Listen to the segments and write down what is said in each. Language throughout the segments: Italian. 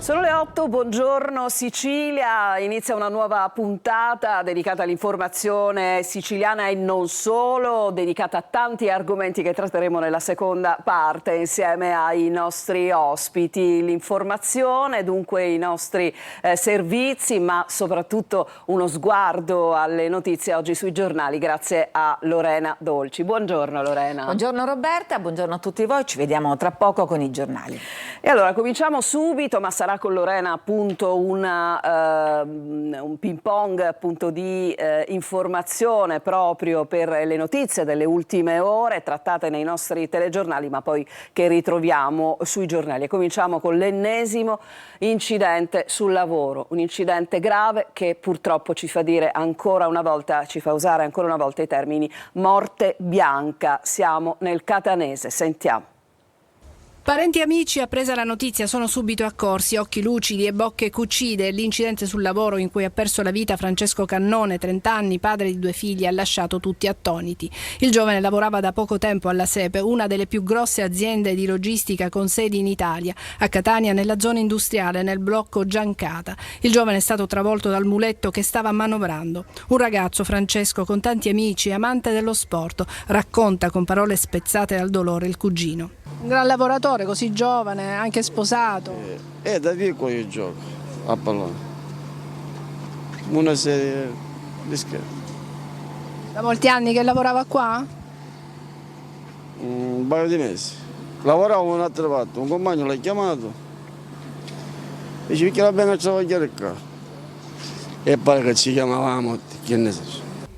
Sono le 8, buongiorno Sicilia, inizia una nuova puntata dedicata all'informazione siciliana e non solo, dedicata a tanti argomenti che tratteremo nella seconda parte insieme ai nostri ospiti. L'informazione, dunque i nostri servizi, ma soprattutto uno sguardo alle notizie oggi sui giornali grazie a Lorena Dolci. Buongiorno Lorena. Buongiorno Roberta, buongiorno a tutti voi, ci vediamo tra poco con i giornali. E allora cominciamo subito, ma sarà con Lorena appunto un ping pong appunto di informazione proprio per le notizie delle ultime ore trattate nei nostri telegiornali, ma poi che ritroviamo sui giornali. E cominciamo con l'ennesimo incidente sul lavoro, un incidente grave che purtroppo ci fa dire ancora una volta, ci fa usare ancora una volta i termini morte bianca. Siamo nel catanese, sentiamo. Parenti e amici, appresa la notizia, sono subito accorsi, occhi lucidi e bocche cucite. L'incidente sul lavoro in cui ha perso la vita Francesco Cannone, 30 anni, padre di 2 figli, ha lasciato tutti attoniti. Il giovane lavorava da poco tempo alla SEPE, una delle più grosse aziende di logistica con sedi in Italia, a Catania, nella zona industriale, nel blocco Giancata. Il giovane è stato travolto dal muletto che stava manovrando. Un ragazzo, Francesco, con tanti amici, amante dello sport, racconta con parole spezzate dal dolore il cugino. Un gran lavoratore, così giovane, anche sposato. Da piccolo io gioco a pallone. Una serie di scherzi. Da molti anni che lavorava qua? Un paio di mesi. Lavoravo in un'altra parte, un compagno l'ha chiamato. Dice perché va bene a travagliare il carro. E pare che ci chiamavamo, che ne so.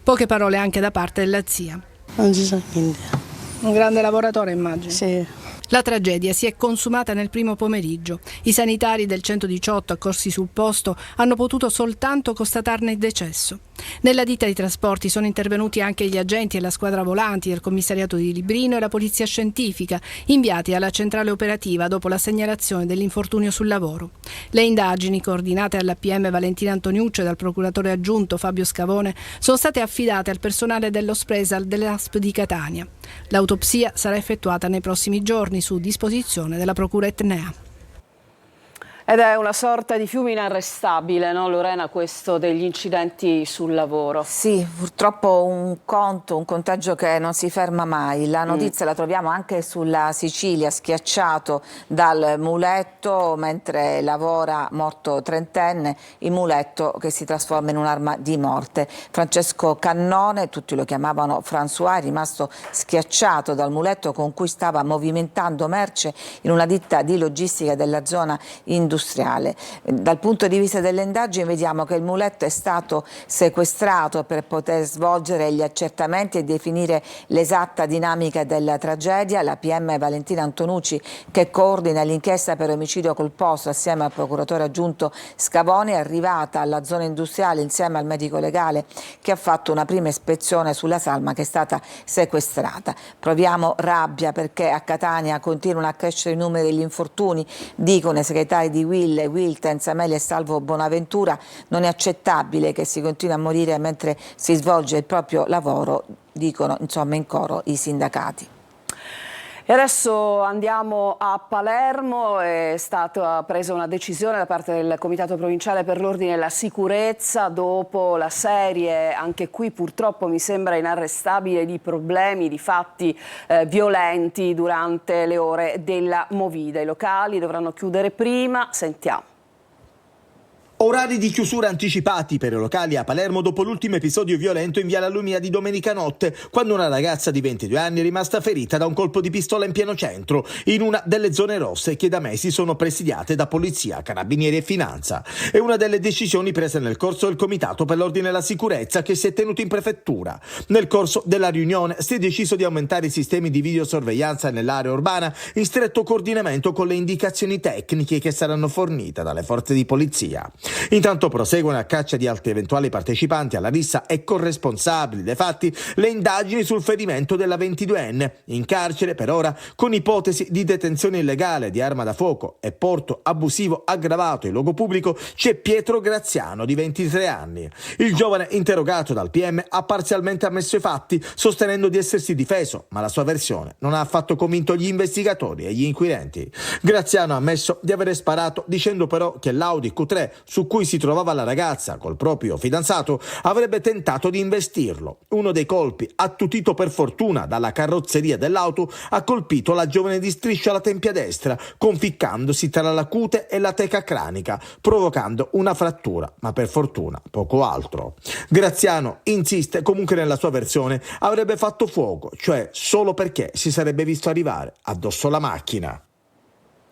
Poche parole anche da parte della zia. Non si sa niente. Un grande lavoratore, immagino. Sì. La tragedia si è consumata nel primo pomeriggio. I sanitari del 118 accorsi sul posto hanno potuto soltanto constatarne il decesso. Nella ditta di trasporti sono intervenuti anche gli agenti e la squadra volanti del commissariato di Librino e la polizia scientifica, inviati alla centrale operativa dopo la segnalazione dell'infortunio sul lavoro. Le indagini, coordinate alla PM Valentina Antoniucci e dal procuratore aggiunto Fabio Scavone, sono state affidate al personale dello Spresal dell'ASP di Catania. L'autopsia sarà effettuata nei prossimi giorni su disposizione della Procura Etnea. Ed è una sorta di fiume inarrestabile, no Lorena, questo degli incidenti sul lavoro? Sì, purtroppo un contagio che non si ferma mai. La notizia la troviamo anche sulla Sicilia, schiacciato dal muletto mentre lavora, morto trentenne, il muletto che si trasforma in un'arma di morte. Francesco Cannone, tutti lo chiamavano François, è rimasto schiacciato dal muletto con cui stava movimentando merce in una ditta di logistica della zona industriale. Dal punto di vista delle indagini vediamo che il muletto è stato sequestrato per poter svolgere gli accertamenti e definire l'esatta dinamica della tragedia. La PM Valentina Antonucci, che coordina l'inchiesta per omicidio colposo assieme al procuratore aggiunto Scavone, è arrivata alla zona industriale insieme al medico legale che ha fatto una prima ispezione sulla salma che è stata sequestrata. Proviamo rabbia perché a Catania continuano a crescere i numeri degli infortuni, dicono i segretari di Wiltens, Amelia e Salvo Bonaventura. Non è accettabile che si continui a morire mentre si svolge il proprio lavoro, dicono insomma in coro i sindacati. E adesso andiamo a Palermo. È stata presa una decisione da parte del Comitato Provinciale per l'Ordine e la Sicurezza dopo la serie, anche qui purtroppo mi sembra inarrestabile, di problemi, di fatti violenti durante le ore della Movida. I locali dovranno chiudere prima, sentiamo. Orari di chiusura anticipati per i locali a Palermo dopo l'ultimo episodio violento in via La Lumia di domenica notte, quando una ragazza di 22 anni è rimasta ferita da un colpo di pistola in pieno centro, in una delle zone rosse che da mesi sono presidiate da polizia, carabinieri e finanza. È una delle decisioni prese nel corso del Comitato per l'Ordine e la Sicurezza che si è tenuto in prefettura. Nel corso della riunione si è deciso di aumentare i sistemi di videosorveglianza nell'area urbana in stretto coordinamento con le indicazioni tecniche che saranno fornite dalle forze di polizia. Intanto proseguono a caccia di altri eventuali partecipanti alla rissa e corresponsabili dei fatti le indagini sul ferimento della 22enne, in carcere per ora con ipotesi di detenzione illegale di arma da fuoco e porto abusivo aggravato in luogo pubblico c'è Pietro Graziano di 23 anni. Il giovane interrogato dal PM ha parzialmente ammesso i fatti, sostenendo di essersi difeso, ma la sua versione non ha affatto convinto gli investigatori e gli inquirenti. Graziano ha ammesso di avere sparato, dicendo però che l'Audi Q3 su cui si trovava la ragazza col proprio fidanzato avrebbe tentato di investirlo. Uno dei colpi, attutito per fortuna dalla carrozzeria dell'auto, ha colpito la giovane di striscio alla tempia destra, conficcandosi tra la cute e la teca cranica, provocando una frattura, ma per fortuna poco altro. Graziano insiste comunque nella sua versione, avrebbe fatto fuoco, cioè solo perché si sarebbe visto arrivare addosso la macchina.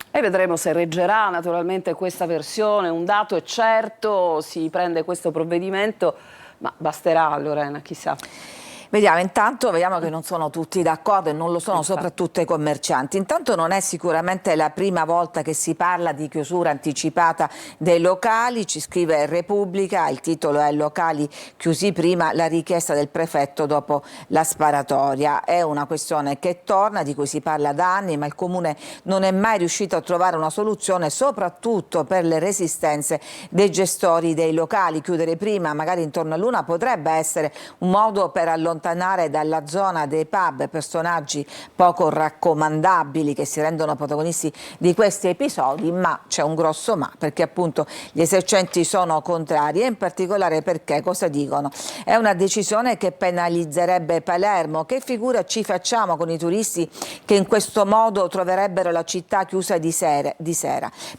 E vedremo se reggerà naturalmente questa versione. Un dato è certo, si prende questo provvedimento, ma basterà, Lorena, chissà. Vediamo che non sono tutti d'accordo e non lo sono soprattutto i commercianti. Intanto non è sicuramente la prima volta che si parla di chiusura anticipata dei locali, ci scrive Repubblica, il titolo è "Locali chiusi prima, la richiesta del prefetto dopo la sparatoria". È una questione che torna, di cui si parla da anni, ma il Comune non è mai riuscito a trovare una soluzione, soprattutto per le resistenze dei gestori dei locali. Chiudere prima, magari intorno a l'una, potrebbe essere un modo per allontanare dalla zona dei pub personaggi poco raccomandabili che si rendono protagonisti di questi episodi, ma c'è un grosso ma, perché appunto gli esercenti sono contrari, e in particolare perché, cosa dicono? È una decisione che penalizzerebbe Palermo. Che figura ci facciamo con i turisti che in questo modo troverebbero la città chiusa di sera?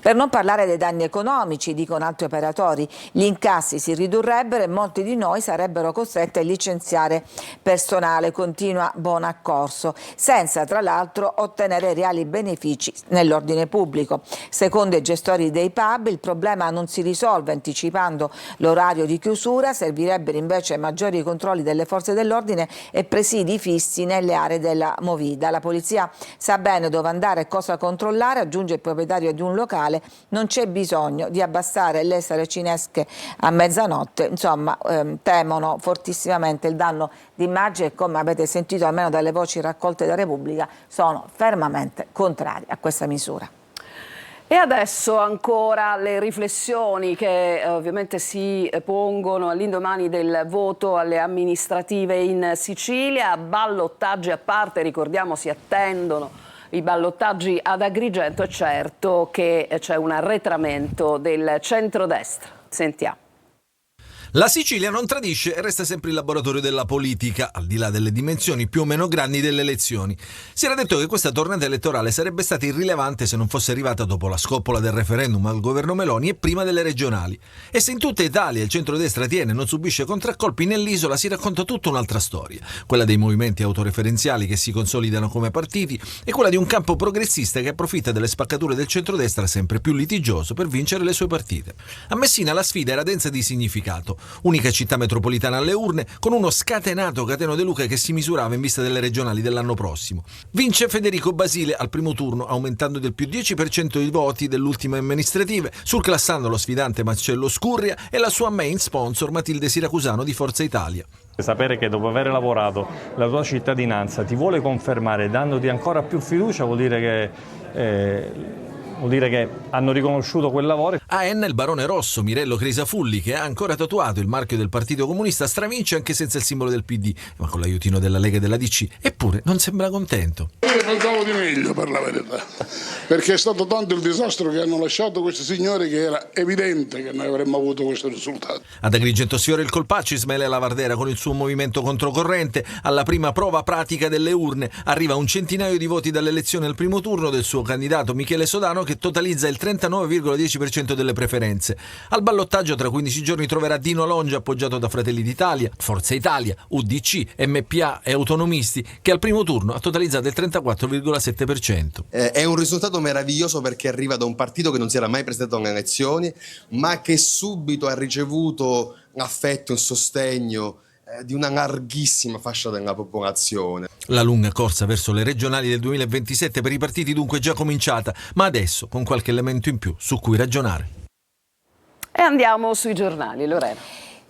Per non parlare dei danni economici, dicono altri operatori, gli incassi si ridurrebbero e molti di noi sarebbero costretti a licenziare personale, continua Bonaccorso, senza tra l'altro ottenere reali benefici nell'ordine pubblico. Secondo i gestori dei pub il problema non si risolve anticipando l'orario di chiusura, servirebbero invece maggiori controlli delle forze dell'ordine e presidi fissi nelle aree della movida. La polizia sa bene dove andare e cosa controllare, aggiunge il proprietario di un locale, non c'è bisogno di abbassare le saracinesche a mezzanotte, insomma temono fortissimamente il danno d'immagine, come avete sentito almeno dalle voci raccolte da Repubblica, sono fermamente contrari a questa misura. E adesso ancora le riflessioni che ovviamente si pongono all'indomani del voto alle amministrative in Sicilia. Ballottaggi a parte, ricordiamo, si attendono i ballottaggi ad Agrigento. È certo che c'è un arretramento del centrodestra. Sentiamo. La Sicilia non tradisce e resta sempre il laboratorio della politica, al di là delle dimensioni più o meno grandi delle elezioni. Si era detto che questa tornata elettorale sarebbe stata irrilevante se non fosse arrivata dopo la scoppola del referendum al governo Meloni e prima delle regionali. E se in tutta Italia il centrodestra tiene e non subisce contraccolpi, nell'isola si racconta tutta un'altra storia, quella dei movimenti autoreferenziali che si consolidano come partiti e quella di un campo progressista che approfitta delle spaccature del centrodestra sempre più litigioso per vincere le sue partite. A Messina la sfida era densa di significato. Unica città metropolitana alle urne, con uno scatenato Cateno De Luca che si misurava in vista delle regionali dell'anno prossimo. Vince Federico Basile al primo turno, aumentando del più 10% i voti dell'ultime amministrative, surclassando lo sfidante Marcello Scurria e la sua main sponsor Matilde Siracusano di Forza Italia. Sapere che dopo aver lavorato la tua cittadinanza ti vuole confermare dandoti ancora più fiducia vuol dire che hanno riconosciuto quel lavoro. A Enna il barone rosso Mirello Crisafulli, che ha ancora tatuato il marchio del Partito Comunista, stravince anche senza il simbolo del PD, ma con l'aiutino della Lega e della DC, eppure non sembra contento. Io pensavo di meglio, per la verità, perché è stato tanto il disastro che hanno lasciato questi signori che era evidente che noi avremmo avuto questo risultato. Ad Agrigento sfiora il colpaccio Ismaele Lavardera con il suo movimento controcorrente. Alla prima prova pratica delle urne arriva un centinaio di voti dall'elezione al primo turno del suo candidato Michele Sodano, che totalizza il 39,10% delle preferenze. Al ballottaggio tra 15 giorni troverà Dino Longia, appoggiato da Fratelli d'Italia, Forza Italia, UDC, MPA e Autonomisti, che al primo turno ha totalizzato il 34,7%. È un risultato meraviglioso perché arriva da un partito che non si era mai presentato alle elezioni, ma che subito ha ricevuto affetto e sostegno di una larghissima fascia della popolazione. La lunga corsa verso le regionali del 2027 per i partiti dunque è già cominciata, ma adesso con qualche elemento in più su cui ragionare. E andiamo sui giornali, Lorena.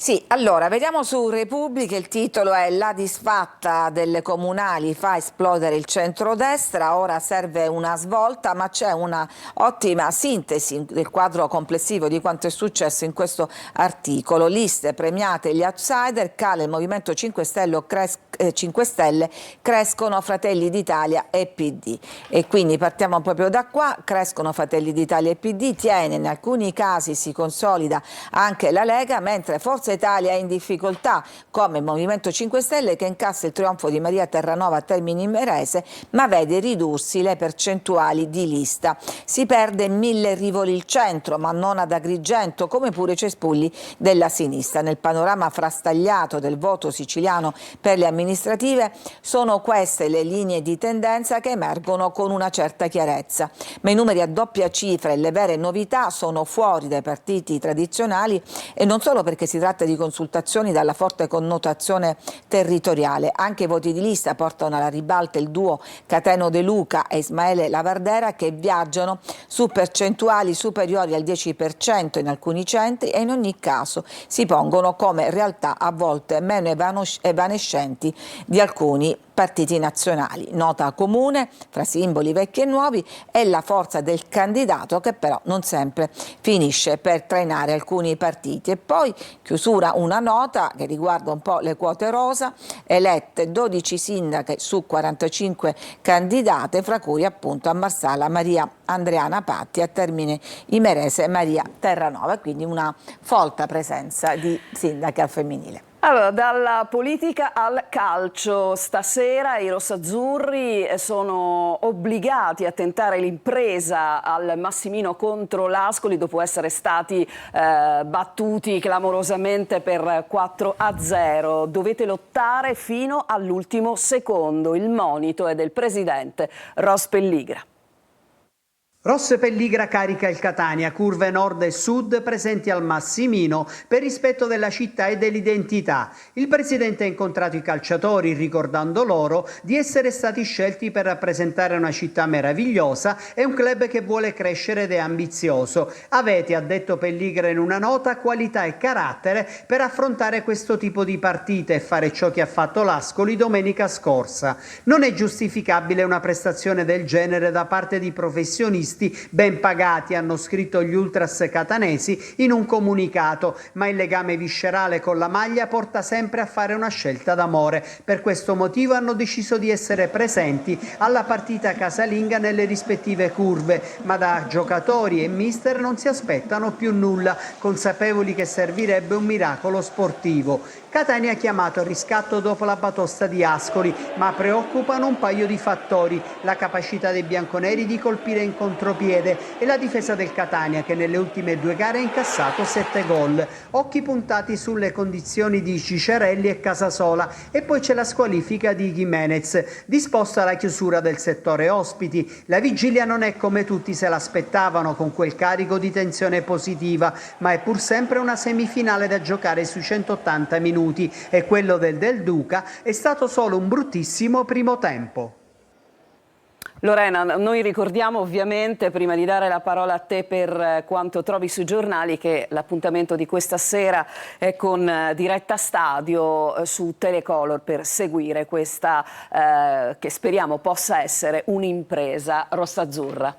Sì, allora, vediamo su Repubblica, il titolo è "La disfatta delle comunali fa esplodere il centrodestra, ora serve una svolta", ma c'è una ottima sintesi del quadro complessivo di quanto è successo in questo articolo. Liste premiate gli outsider, cala il Movimento 5 Stelle, crescono Fratelli d'Italia e PD. E quindi partiamo proprio da qua, crescono Fratelli d'Italia e PD, tiene in alcuni casi, si consolida anche la Lega, mentre Forza Italia è in difficoltà, come il Movimento 5 Stelle che incassa il trionfo di Maria Terranova a Termini Imerese, ma vede ridursi le percentuali di lista. Si perde 1000 rivoli il centro, ma non ad Agrigento, come pure i cespugli della sinistra. Nel panorama frastagliato del voto siciliano per le amministrative sono queste le linee di tendenza che emergono con una certa chiarezza. Ma i numeri a doppia cifra e le vere novità sono fuori dai partiti tradizionali, e non solo perché si tratta di consultazioni dalla forte connotazione territoriale. Anche i voti di lista portano alla ribalta il duo Cateno De Luca e Ismaele Lavardera, che viaggiano su percentuali superiori al 10% in alcuni centri, e in ogni caso si pongono come realtà a volte meno evanescenti di alcuni partiti nazionali. Nota comune fra simboli vecchi e nuovi è la forza del candidato, che però non sempre finisce per trainare alcuni partiti. E poi chiusura una nota che riguarda un po' le quote rosa, elette 12 sindache su 45 candidate, fra cui appunto a Marsala Maria Andreana Patti, a Termini Imerese Maria Terranova, quindi una folta presenza di sindache al femminile. Allora, dalla politica al calcio, stasera i rossazzurri sono obbligati a tentare l'impresa al Massimino contro l'Ascoli dopo essere stati battuti clamorosamente per 4-0. Dovete lottare fino all'ultimo secondo. Il monito è del presidente Ros Pelligra. Ros Pelligra carica il Catania, curve nord e sud presenti al Massimino per rispetto della città e dell'identità. Il presidente ha incontrato i calciatori ricordando loro di essere stati scelti per rappresentare una città meravigliosa e un club che vuole crescere ed è ambizioso. Avete, ha detto Pelligra in una nota, qualità e carattere per affrontare questo tipo di partite e fare ciò che ha fatto l'Ascoli domenica scorsa. Non è giustificabile una prestazione del genere da parte di professionisti ben pagati, hanno scritto gli ultras catanesi in un comunicato, ma il legame viscerale con la maglia porta sempre a fare una scelta d'amore. Per questo motivo hanno deciso di essere presenti alla partita casalinga nelle rispettive curve, ma da giocatori e mister non si aspettano più nulla, consapevoli che servirebbe un miracolo sportivo. Catania ha chiamato al riscatto dopo la batosta di Ascoli, ma preoccupano un paio di fattori: la capacità dei bianconeri di colpire in contropiede e la difesa del Catania, che nelle ultime 2 gare ha incassato 7 gol. Occhi puntati sulle condizioni di Cicerelli e Casasola, e poi c'è la squalifica di Gimenez, disposta alla chiusura del settore ospiti. La vigilia non è come tutti se l'aspettavano, con quel carico di tensione positiva, ma è pur sempre una semifinale da giocare sui 180 minuti, e quello del Duca è stato solo un bruttissimo primo tempo. Lorena, noi ricordiamo ovviamente, prima di dare la parola a te per quanto trovi sui giornali, che l'appuntamento di questa sera è con diretta stadio su Telecolor per seguire questa che speriamo possa essere un'impresa rossazzurra.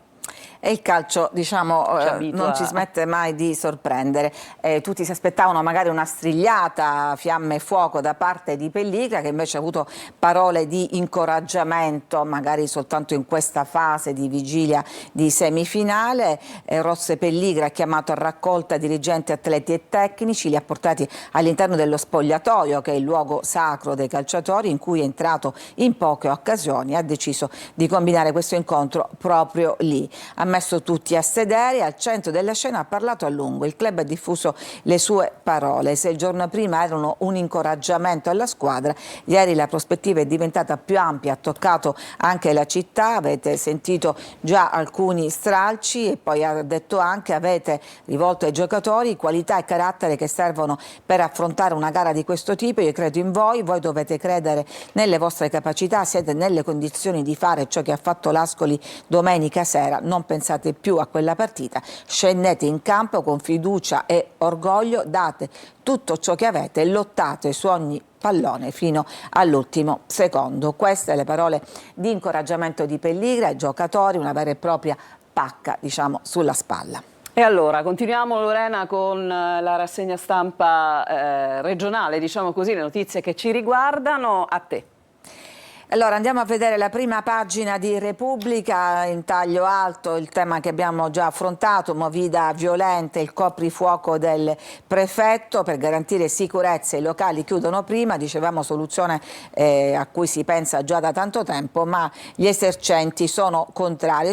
E il calcio, diciamo, non ci smette mai di sorprendere. Tutti si aspettavano magari una strigliata, fiamme e fuoco da parte di Pelligra, che invece ha avuto parole di incoraggiamento, magari soltanto in questa fase di vigilia di semifinale. Ros Pelligra ha chiamato a raccolta dirigenti, atleti e tecnici, li ha portati all'interno dello spogliatoio, che è il luogo sacro dei calciatori, in cui è entrato in poche occasioni. Ha deciso di combinare questo incontro proprio lì. Ha messo tutti a sedere, al centro della scena ha parlato a lungo. Il club ha diffuso le sue parole. Se il giorno prima erano un incoraggiamento alla squadra, ieri la prospettiva è diventata più ampia, ha toccato anche la città, avete sentito già alcuni stralci, e poi ha detto anche: avete rivolto ai giocatori qualità e carattere che servono per affrontare una gara di questo tipo. Io credo in voi dovete credere nelle vostre capacità, siete nelle condizioni di fare ciò che ha fatto l'Ascoli domenica sera, non pensate pensate più a quella partita, scendete in campo con fiducia e orgoglio, date tutto ciò che avete e lottate su ogni pallone fino all'ultimo secondo. Queste le parole di incoraggiamento di Pelligra ai giocatori, una vera e propria pacca, diciamo, sulla spalla. E allora, continuiamo Lorena con la rassegna stampa regionale, diciamo così, le notizie che ci riguardano. A te. Allora andiamo a vedere la prima pagina di Repubblica, in taglio alto il tema che abbiamo già affrontato, movida violenta, il coprifuoco del prefetto per garantire sicurezza, i locali chiudono prima, dicevamo soluzione a cui si pensa già da tanto tempo, ma gli esercenti sono contrari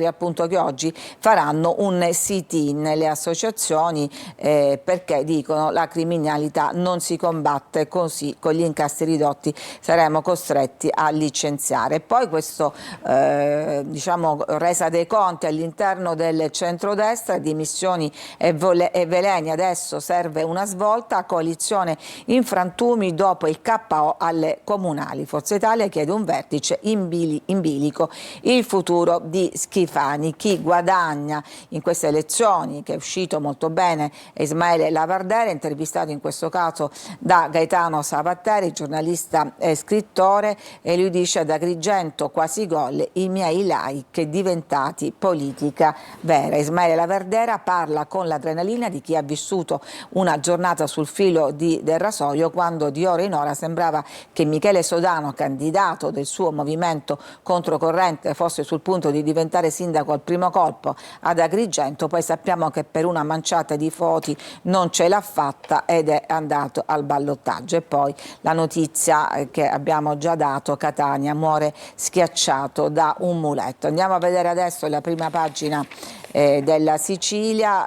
appunto che oggi faranno un sit-in le associazioni perché dicono la criminalità non si combatte così, con gli incassi ridotti saremo costretti a licenziare. Poi questo diciamo resa dei conti all'interno del centrodestra, dimissioni e veleni, adesso serve una svolta, coalizione in frantumi dopo il KO alle comunali. Forza Italia chiede un vertice in bilico, il futuro di Schifani. Chi guadagna in queste elezioni, che è uscito molto bene Ismaele Lavardera, intervistato in questo caso da Gaetano Savatteri, giornalista e scrittore, e lui dice: ad Agrigento quasi gol, i miei like diventati politica vera. Ismaele Lavardera parla con l'adrenalina di chi ha vissuto una giornata sul filo del rasoio, quando di ora in ora sembrava che Michele Sodano, candidato del suo movimento controcorrente, fosse sul punto di diventare sindaco al primo colpo ad Agrigento. Poi sappiamo che per una manciata di voti non ce l'ha fatta ed è andato al ballottaggio. E poi la notizia che abbiamo già dato: Catania muore schiacciato da un muletto. Andiamo a vedere adesso la prima pagina della Sicilia.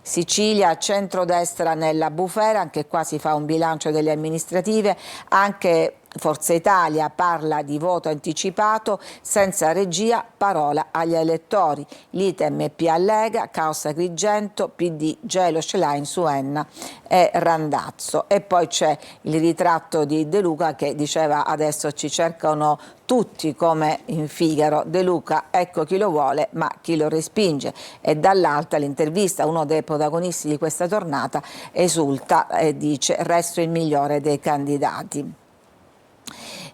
Sicilia, centrodestra nella bufera, anche qua si fa un bilancio delle amministrative, anche Forza Italia parla di voto anticipato, senza regia, parola agli elettori. L'item PA Lega, caos Agrigento, PD, gelo Schlein su Enna e Randazzo. E poi c'è il ritratto di De Luca che diceva: adesso ci cercano tutti come in Figaro, De Luca ecco chi lo vuole ma chi lo respinge. E dall'alta l'intervista, uno dei protagonisti di questa tornata esulta e dice: resto il migliore dei candidati.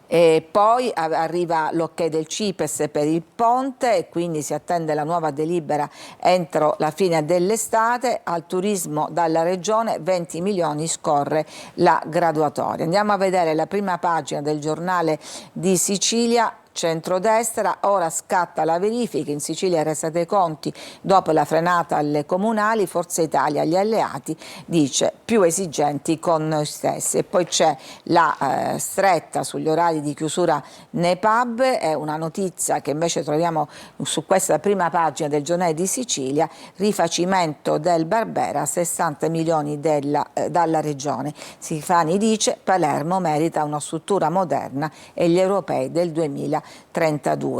E poi arriva l'ok del CIPES per il ponte e quindi si attende la nuova delibera entro la fine dell'estate. Al turismo dalla regione 20 milioni scorre la graduatoria. Andiamo a vedere la prima pagina del giornale di Sicilia. Centrodestra, ora scatta la verifica, in Sicilia resa dei conti dopo la frenata alle comunali, Forza Italia agli alleati dice più esigenti con noi stessi. E poi c'è la stretta sugli orari di chiusura nei pub, è una notizia che invece troviamo su questa prima pagina del giornale di Sicilia: rifacimento del Barbera, 60 milioni dalla regione. Schifani dice Palermo merita una struttura moderna e gli europei del 2032.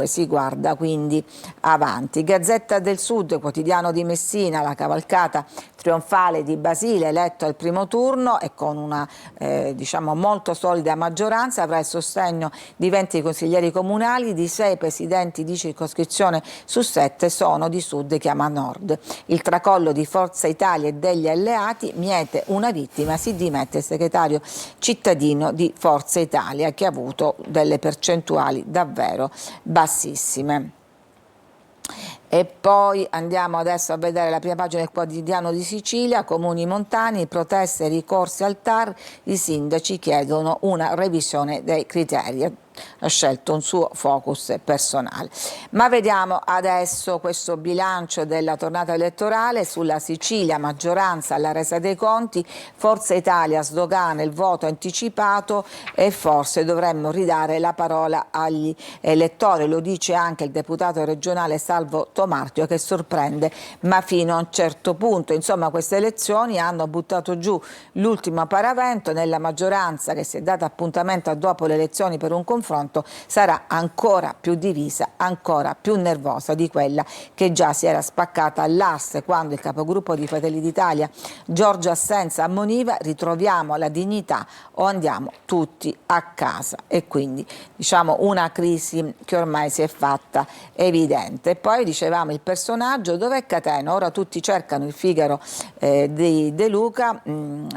Si guarda quindi avanti. Gazzetta del Sud, quotidiano di Messina, la cavalcata trionfale di Basile, eletto al primo turno e con una diciamo molto solida maggioranza, avrà il sostegno di 20 consiglieri comunali, di 6 presidenti di circoscrizione su 7 sono di Sud, chiama Nord. Il tracollo di Forza Italia e degli alleati, miete una vittima, si dimette il segretario cittadino di Forza Italia, che ha avuto delle percentuali davvero bassissime. E poi andiamo adesso a vedere la prima pagina del quotidiano di Sicilia, comuni montani, proteste e ricorsi al TAR, i sindaci chiedono una revisione dei criteri. Ha scelto un suo focus personale. Ma vediamo adesso questo bilancio della tornata elettorale. Sulla Sicilia, maggioranza alla resa dei conti, Forza Italia sdogana il voto anticipato e forse dovremmo ridare la parola agli elettori, lo dice anche il deputato regionale Salvo Tomartio, che sorprende ma fino a un certo punto. Insomma, queste elezioni hanno buttato giù l'ultimo paravento nella maggioranza che si è data appuntamento a dopo le elezioni per un conflitto. confronto sarà ancora più divisa, ancora più nervosa di quella che già si era spaccata all'asse quando il capogruppo di Fratelli d'Italia Giorgio Assenza ammoniva: ritroviamo la dignità o andiamo tutti a casa. E quindi diciamo una crisi che ormai si è fatta evidente. E poi dicevamo il personaggio, dov'è Catena? Ora tutti cercano il Figaro di De Luca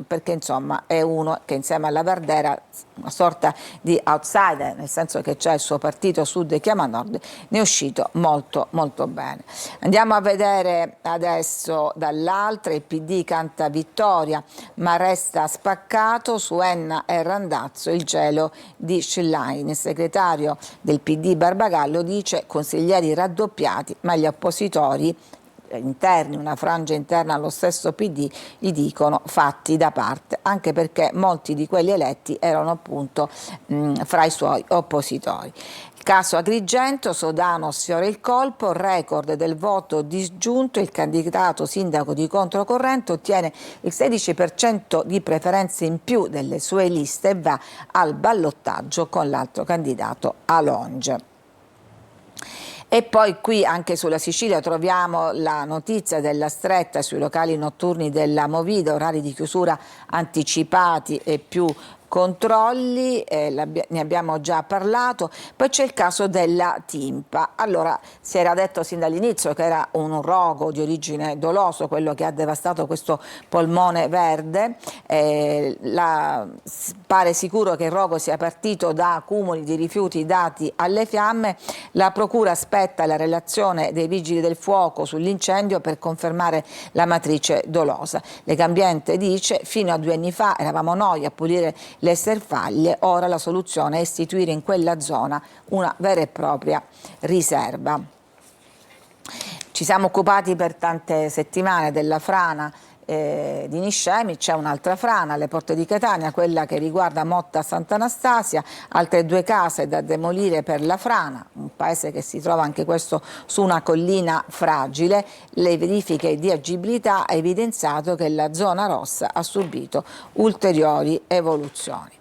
perché insomma è uno che insieme alla Verdera, una sorta di outsider, nel senso che c'è il suo partito Sud e chiama Nord, ne è uscito molto molto bene. Andiamo a vedere adesso dall'altra, il PD canta vittoria ma resta spaccato su Enna e Randazzo, il gelo di Schlein. Il segretario del PD Barbagallo dice: consiglieri raddoppiati, ma gli oppositori interni, una frangia interna allo stesso PD, gli dicono fatti da parte, anche perché molti di quelli eletti erano appunto fra i suoi oppositori. Caso Agrigento, Sodano sfiora il colpo, record del voto disgiunto, il candidato sindaco di controcorrente ottiene il 16% di preferenze in più delle sue liste e va al ballottaggio con l'altro candidato Alonge. E poi qui anche sulla Sicilia troviamo la notizia della stretta sui locali notturni della Movida, orari di chiusura anticipati e più controlli, ne abbiamo già parlato. Poi c'è il caso della Timpa. Allora, si era detto sin dall'inizio che era un rogo di origine doloso quello che ha devastato questo polmone verde. Pare sicuro che il rogo sia partito da accumuli di rifiuti dati alle fiamme. La procura aspetta la relazione dei vigili del fuoco sull'incendio per confermare la matrice dolosa. Legambiente dice: fino a 2 anni fa eravamo noi a pulire le sterfaglie, ora la soluzione è istituire in quella zona una vera e propria riserva. Ci siamo occupati per tante settimane della frana di Niscemi, c'è un'altra frana alle porte di Catania, quella che riguarda Motta Sant'Anastasia, altre 2 case da demolire per la frana, un paese che si trova anche questo su una collina fragile. Le verifiche di agibilità ha evidenziato che la zona rossa ha subito ulteriori evoluzioni.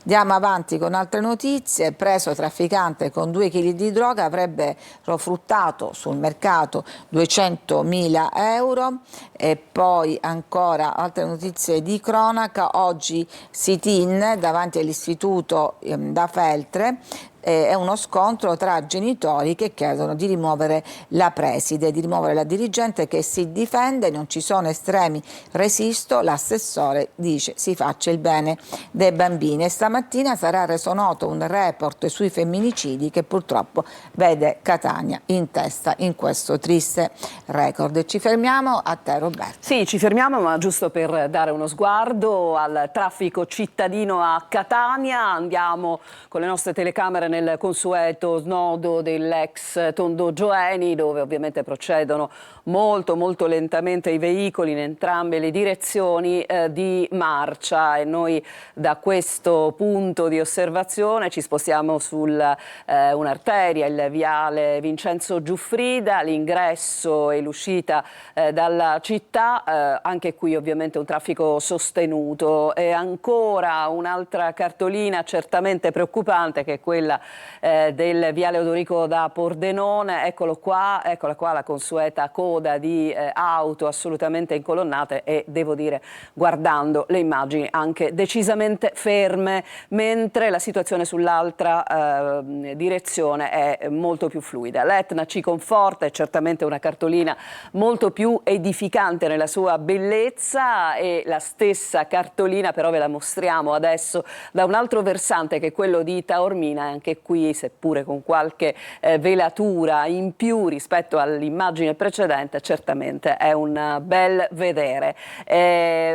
Andiamo avanti con altre notizie. Preso trafficante con 2 kg di droga, avrebbe fruttato sul mercato 200.000 euro. E poi ancora altre notizie di cronaca. Oggi sit-in davanti all'istituto da Feltre. È uno scontro tra genitori che chiedono di rimuovere la preside, di rimuovere la dirigente che si difende, non ci sono estremi, resisto, l'assessore dice si faccia il bene dei bambini. E stamattina sarà reso noto un report sui femminicidi che purtroppo vede Catania in testa in questo triste record. Ci fermiamo, a te Roberto. Sì, ci fermiamo, ma giusto per dare uno sguardo al traffico cittadino a Catania, andiamo con le nostre telecamere nel consueto snodo dell'ex Tondo Gioeni, dove ovviamente procedono molto lentamente i veicoli in entrambe le direzioni di marcia, e noi da questo punto di osservazione ci spostiamo su un'arteria, il viale Vincenzo Giuffrida, l'ingresso e l'uscita dalla città, anche qui ovviamente un traffico sostenuto. E ancora un'altra cartolina certamente preoccupante, che è quella del viale Odorico da Pordenone. Eccola qua la consueta coda di auto assolutamente incolonnate e, devo dire, guardando le immagini, anche decisamente ferme, mentre la situazione sull'altra direzione è molto più fluida. L'Etna ci conforta, è certamente una cartolina molto più edificante nella sua bellezza, e la stessa cartolina però ve la mostriamo adesso da un altro versante, che è quello di Taormina. Anche qui, seppure con qualche velatura in più rispetto all'immagine precedente, certamente è un bel vedere.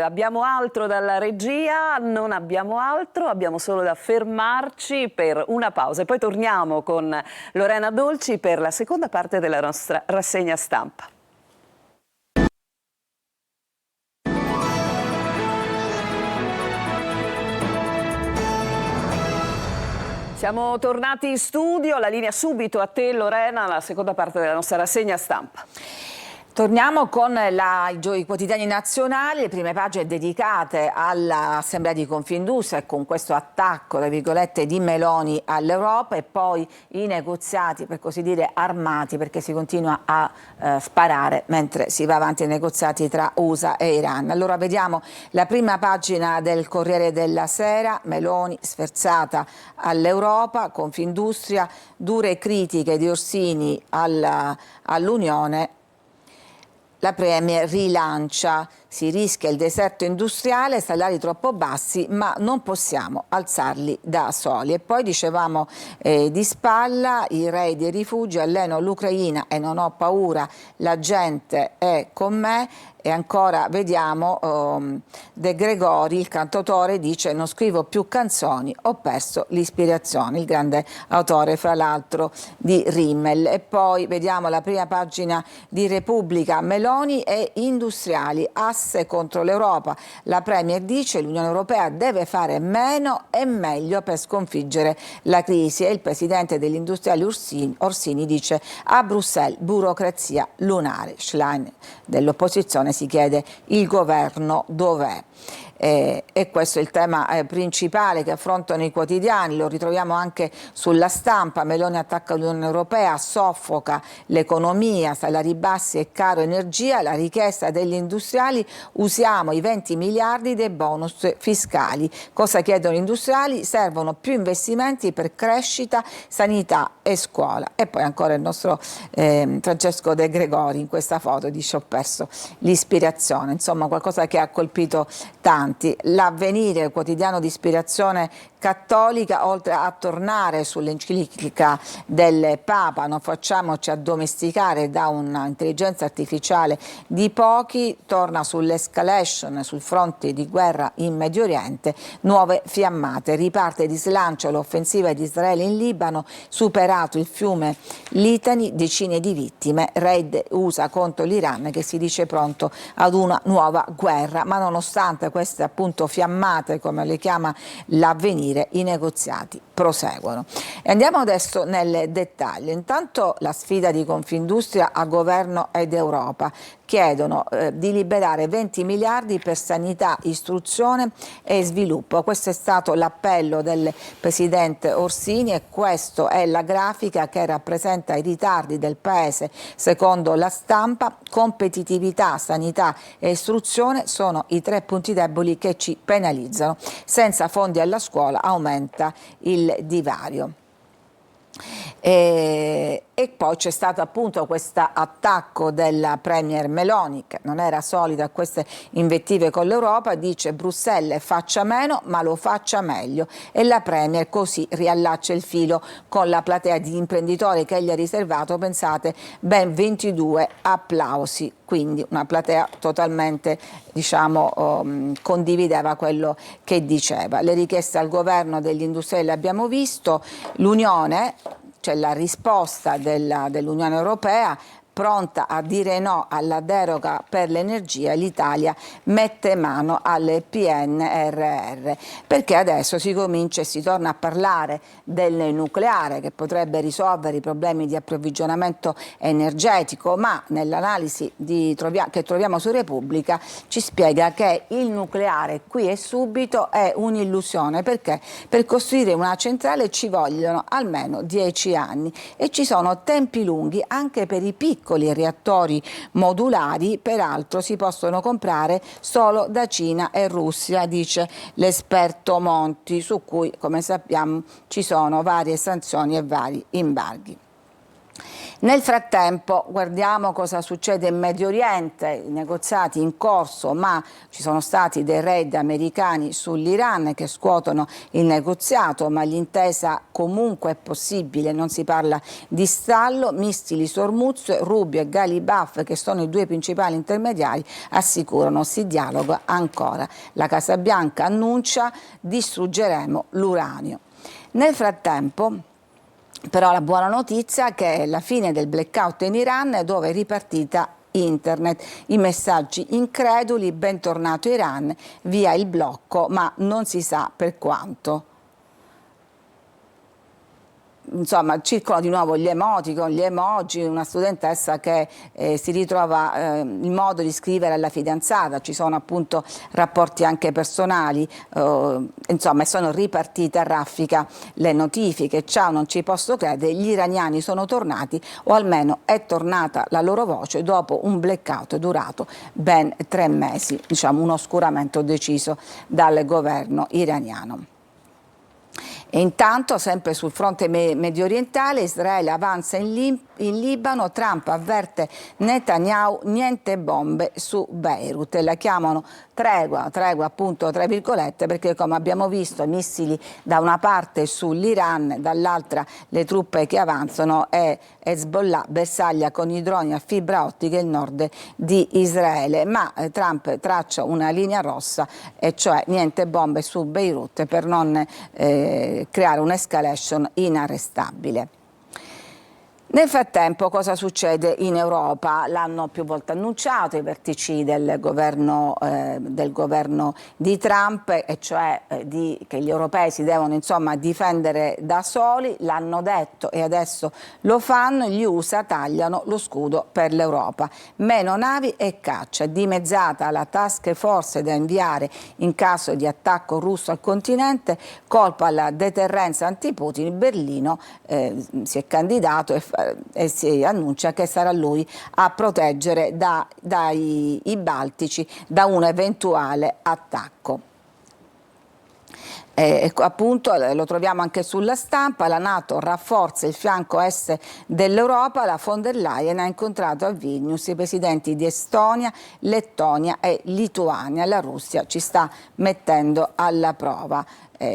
Abbiamo altro dalla regia? Non abbiamo altro, abbiamo solo da fermarci per una pausa e poi torniamo con Lorena Dolci per la seconda parte della nostra rassegna stampa. Siamo tornati in studio, la linea subito a te Lorena, la seconda parte della nostra rassegna stampa. Torniamo con i quotidiani nazionali, le prime pagine dedicate all'Assemblea di Confindustria e con questo attacco, tra virgolette, di Meloni all'Europa e poi i negoziati, per così dire, armati, perché si continua a sparare mentre si va avanti ai negoziati tra USA e Iran. Allora vediamo la prima pagina del Corriere della Sera, Meloni sferzata all'Europa, Confindustria, dure critiche di Orsini all'Unione. La Premier rilancia, si rischia il deserto industriale, salari troppo bassi, ma non possiamo alzarli da soli. E poi dicevamo di spalla, i re dei rifugi, alleno l'Ucraina e non ho paura, la gente è con me. E ancora vediamo De Gregori, il cantautore, dice: non scrivo più canzoni, ho perso l'ispirazione, il grande autore fra l'altro di Rimmel. E poi vediamo la prima pagina di Repubblica, Meloni e industriali, asse contro l'Europa. La Premier dice: l'Unione Europea deve fare meno e meglio per sconfiggere la crisi, e il presidente degli industriali Orsini dice: a Bruxelles burocrazia lunare. Schlein dell'opposizione si chiede: il governo dov'è? E questo è il tema principale che affrontano i quotidiani, lo ritroviamo anche sulla Stampa. Meloni attacca l'Unione Europea, soffoca l'economia, salari bassi e caro energia, la richiesta degli industriali: usiamo i 20 miliardi dei bonus fiscali. Cosa chiedono gli industriali? Servono più investimenti per crescita, sanità e scuola. E poi ancora il nostro Francesco De Gregori in questa foto dice: ho perso l'ispirazione, insomma qualcosa che ha colpito tanti. L'Avvenire, quotidiano di ispirazione cattolica, oltre a tornare sull'enciclica del Papa, non facciamoci addomesticare da un'intelligenza artificiale di pochi, torna sull'escalation sul fronte di guerra in Medio Oriente, nuove fiammate, riparte di slancio l'offensiva di Israele in Libano, superato il fiume Litani, decine di vittime, raid USA contro l'Iran che si dice pronto ad una nuova guerra, ma nonostante queste appunto fiammate, come le chiama l'Avvenire, i negoziati proseguono. E andiamo adesso nel dettaglio. Intanto la sfida di Confindustria a governo ed Europa. Chiedono di liberare 20 miliardi per sanità, istruzione e sviluppo. Questo è stato l'appello del presidente Orsini e questa è la grafica che rappresenta i ritardi del Paese secondo la Stampa. Competitività, sanità e istruzione sono i 3 punti deboli che ci penalizzano. Senza fondi alla scuola aumenta il divario. E poi c'è stato appunto questo attacco della Premier Meloni, che non era solita a queste invettive con l'Europa, dice: Bruxelles faccia meno ma lo faccia meglio, e la Premier così riallaccia il filo con la platea di imprenditori che gli ha riservato, pensate, ben 22 applausi, quindi una platea totalmente, diciamo, condivideva quello che diceva. Le richieste al governo degli industriali le abbiamo visto, l'Unione, c'è la risposta dell'Unione Europea pronta a dire no alla deroga per l'energia, l'Italia mette mano al PNRR, perché adesso si comincia e si torna a parlare del nucleare che potrebbe risolvere i problemi di approvvigionamento energetico, ma nell'analisi che troviamo su Repubblica ci spiega che il nucleare qui e subito è un'illusione, perché per costruire una centrale ci vogliono almeno 10 anni e ci sono tempi lunghi anche per i piccoli reattori modulari, peraltro si possono comprare solo da Cina e Russia, dice l'esperto Monti, su cui, come sappiamo, ci sono varie sanzioni e vari embarghi. Nel frattempo guardiamo cosa succede in Medio Oriente, i negoziati in corso, ma ci sono stati dei raid americani sull'Iran che scuotono il negoziato, ma l'intesa comunque è possibile, non si parla di stallo. Mistili su Hormuz, Rubio e Galibaf, che sono i 2 principali intermediari, assicurano si dialoga ancora. La Casa Bianca annuncia: distruggeremo l'uranio. Nel frattempo però la buona notizia è che è la fine del blackout in Iran, dove è ripartita internet. I messaggi increduli: bentornato Iran, via il blocco, ma non si sa per quanto. insomma, circolano di nuovo gli emoticon, gli emoji, una studentessa che si ritrova il modo di scrivere alla fidanzata, ci sono appunto rapporti anche personali, insomma sono ripartite a raffica le notifiche. Ciao, non ci posso credere, gli iraniani sono tornati, o almeno è tornata la loro voce dopo un blackout durato ben 3 mesi, diciamo un oscuramento deciso dal governo iraniano. E intanto, sempre sul fronte medio orientale, Israele avanza in Libano, Trump avverte Netanyahu, niente bombe su Beirut, e la chiamano tregua appunto tra virgolette, perché come abbiamo visto missili da una parte sull'Iran, dall'altra le truppe che avanzano e Hezbollah bersaglia con i droni a fibra ottica il nord di Israele, ma Trump traccia una linea rossa, e cioè niente bombe su Beirut per non creare un'escalation inarrestabile. Nel frattempo cosa succede in Europa? L'hanno più volte annunciato i vertici del governo di Trump, e cioè che gli europei si devono insomma difendere da soli, l'hanno detto e adesso lo fanno. Gli USA tagliano lo scudo per l'Europa, meno navi e caccia, dimezzata la task force da inviare in caso di attacco russo al continente, colpo alla deterrenza anti-Putin. Berlino si è candidato e si annuncia che sarà lui a proteggere i baltici da un eventuale attacco. Appunto lo troviamo anche sulla stampa, la NATO rafforza il fianco est dell'Europa, la von der Leyen ha incontrato a Vilnius i presidenti di Estonia, Lettonia e Lituania. La Russia ci sta mettendo alla prova.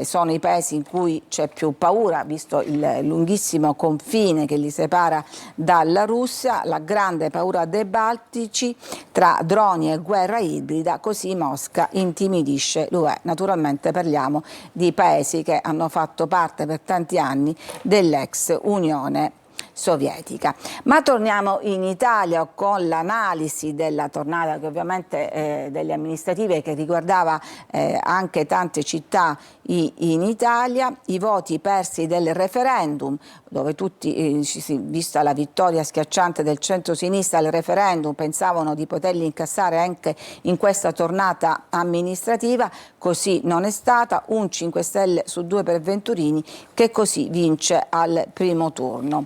Sono i paesi in cui c'è più paura, visto il lunghissimo confine che li separa dalla Russia, la grande paura dei Baltici, tra droni e guerra ibrida, così Mosca intimidisce l'UE. Naturalmente parliamo di paesi che hanno fatto parte per tanti anni dell'ex Unione Sovietica. Ma torniamo in Italia con l'analisi della tornata, che ovviamente delle amministrative, che riguardava anche tante città in Italia, i voti persi del referendum, dove tutti, vista la vittoria schiacciante del centro-sinistra al referendum, pensavano di poterli incassare anche in questa tornata amministrativa. Così non è stata, un 5 Stelle su 2 per Venturini, che così vince al primo turno.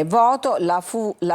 Voto, la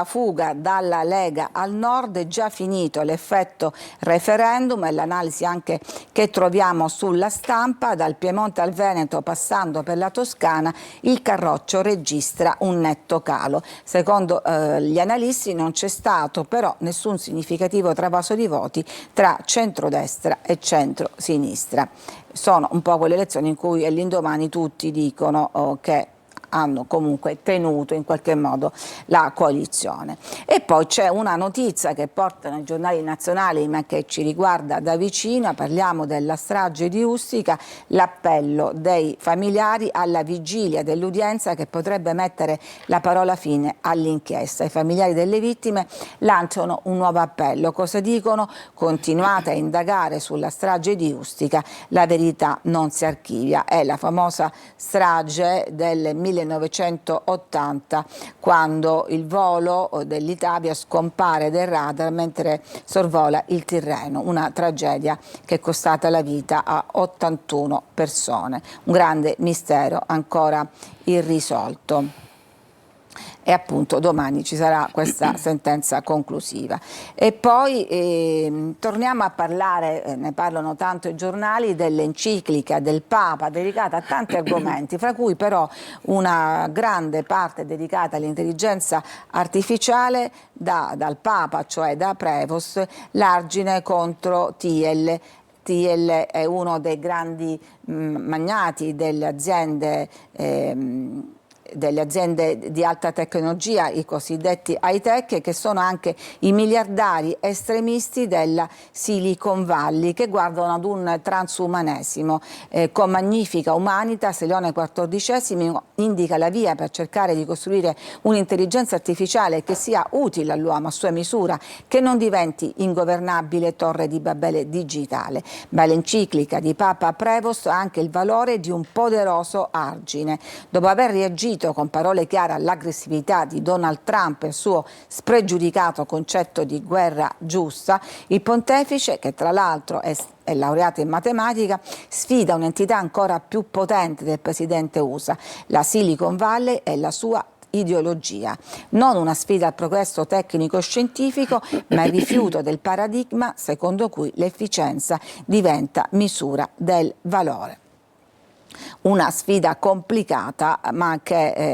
fuga dalla Lega al nord, è già finito l'effetto referendum, e l'analisi anche che troviamo sulla stampa. Dal Piemonte al Veneto, passando per la Toscana, il Carroccio registra un netto calo. Secondo gli analisti non c'è stato però nessun significativo travaso di voti tra centrodestra e centrosinistra. Sono un po' quelle elezioni in cui all'indomani tutti dicono che hanno comunque tenuto in qualche modo la coalizione. E poi c'è una notizia che portano i giornali nazionali, ma che ci riguarda da vicino. Parliamo della strage di Ustica, l'appello dei familiari alla vigilia dell'udienza che potrebbe mettere la parola fine all'inchiesta. I familiari delle vittime lanciano un nuovo appello. Cosa dicono? Continuate a indagare sulla strage di Ustica, la verità non si archivia. È la famosa strage del 1980, quando il volo dell'Italia scompare dal radar mentre sorvola il Tirreno, una tragedia che è costata la vita a 81 persone, un grande mistero ancora irrisolto. E appunto domani ci sarà questa sentenza conclusiva. E poi torniamo a parlare, ne parlano tanto i giornali, dell'enciclica del Papa dedicata a tanti argomenti, fra cui però una grande parte dedicata all'intelligenza artificiale dal Papa, cioè da Prevost, l'argine contro Thiel. Thiel è uno dei grandi magnati delle aziende delle aziende di alta tecnologia, i cosiddetti high-tech, che sono anche i miliardari estremisti della Silicon Valley, che guardano ad un transumanesimo. Con Magnifica Humanitas, Leone XIV indica la via per cercare di costruire un'intelligenza artificiale che sia utile all'uomo a sua misura, che non diventi ingovernabile torre di Babele digitale. Ma l'enciclica di Papa Prevost ha anche il valore di un poderoso argine. Dopo aver reagito con parole chiare all'aggressività di Donald Trump e il suo spregiudicato concetto di guerra giusta, il pontefice, che tra l'altro è laureato in matematica, sfida un'entità ancora più potente del presidente USA, la Silicon Valley e la sua ideologia. Non una sfida al progresso tecnico-scientifico, ma il rifiuto del paradigma secondo cui l'efficienza diventa misura del valore. Una sfida complicata, ma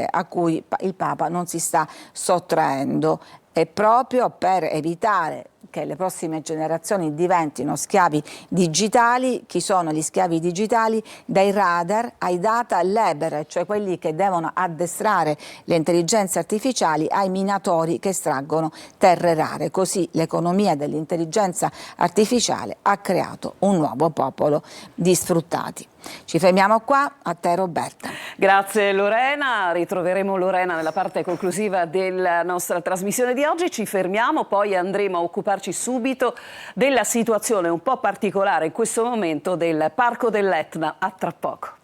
a cui il Papa non si sta sottraendo, e proprio per evitare che le prossime generazioni diventino schiavi digitali. Chi sono gli schiavi digitali? Dai radar ai data labor, cioè quelli che devono addestrare le intelligenze artificiali, ai minatori che estraggono terre rare. Così l'economia dell'intelligenza artificiale ha creato un nuovo popolo di sfruttati. Ci fermiamo qua, a te Roberta. Grazie Lorena, ritroveremo Lorena nella parte conclusiva della nostra trasmissione di oggi. Ci fermiamo, poi andremo a occuparci subito della situazione un po' particolare in questo momento del Parco dell'Etna. A tra poco.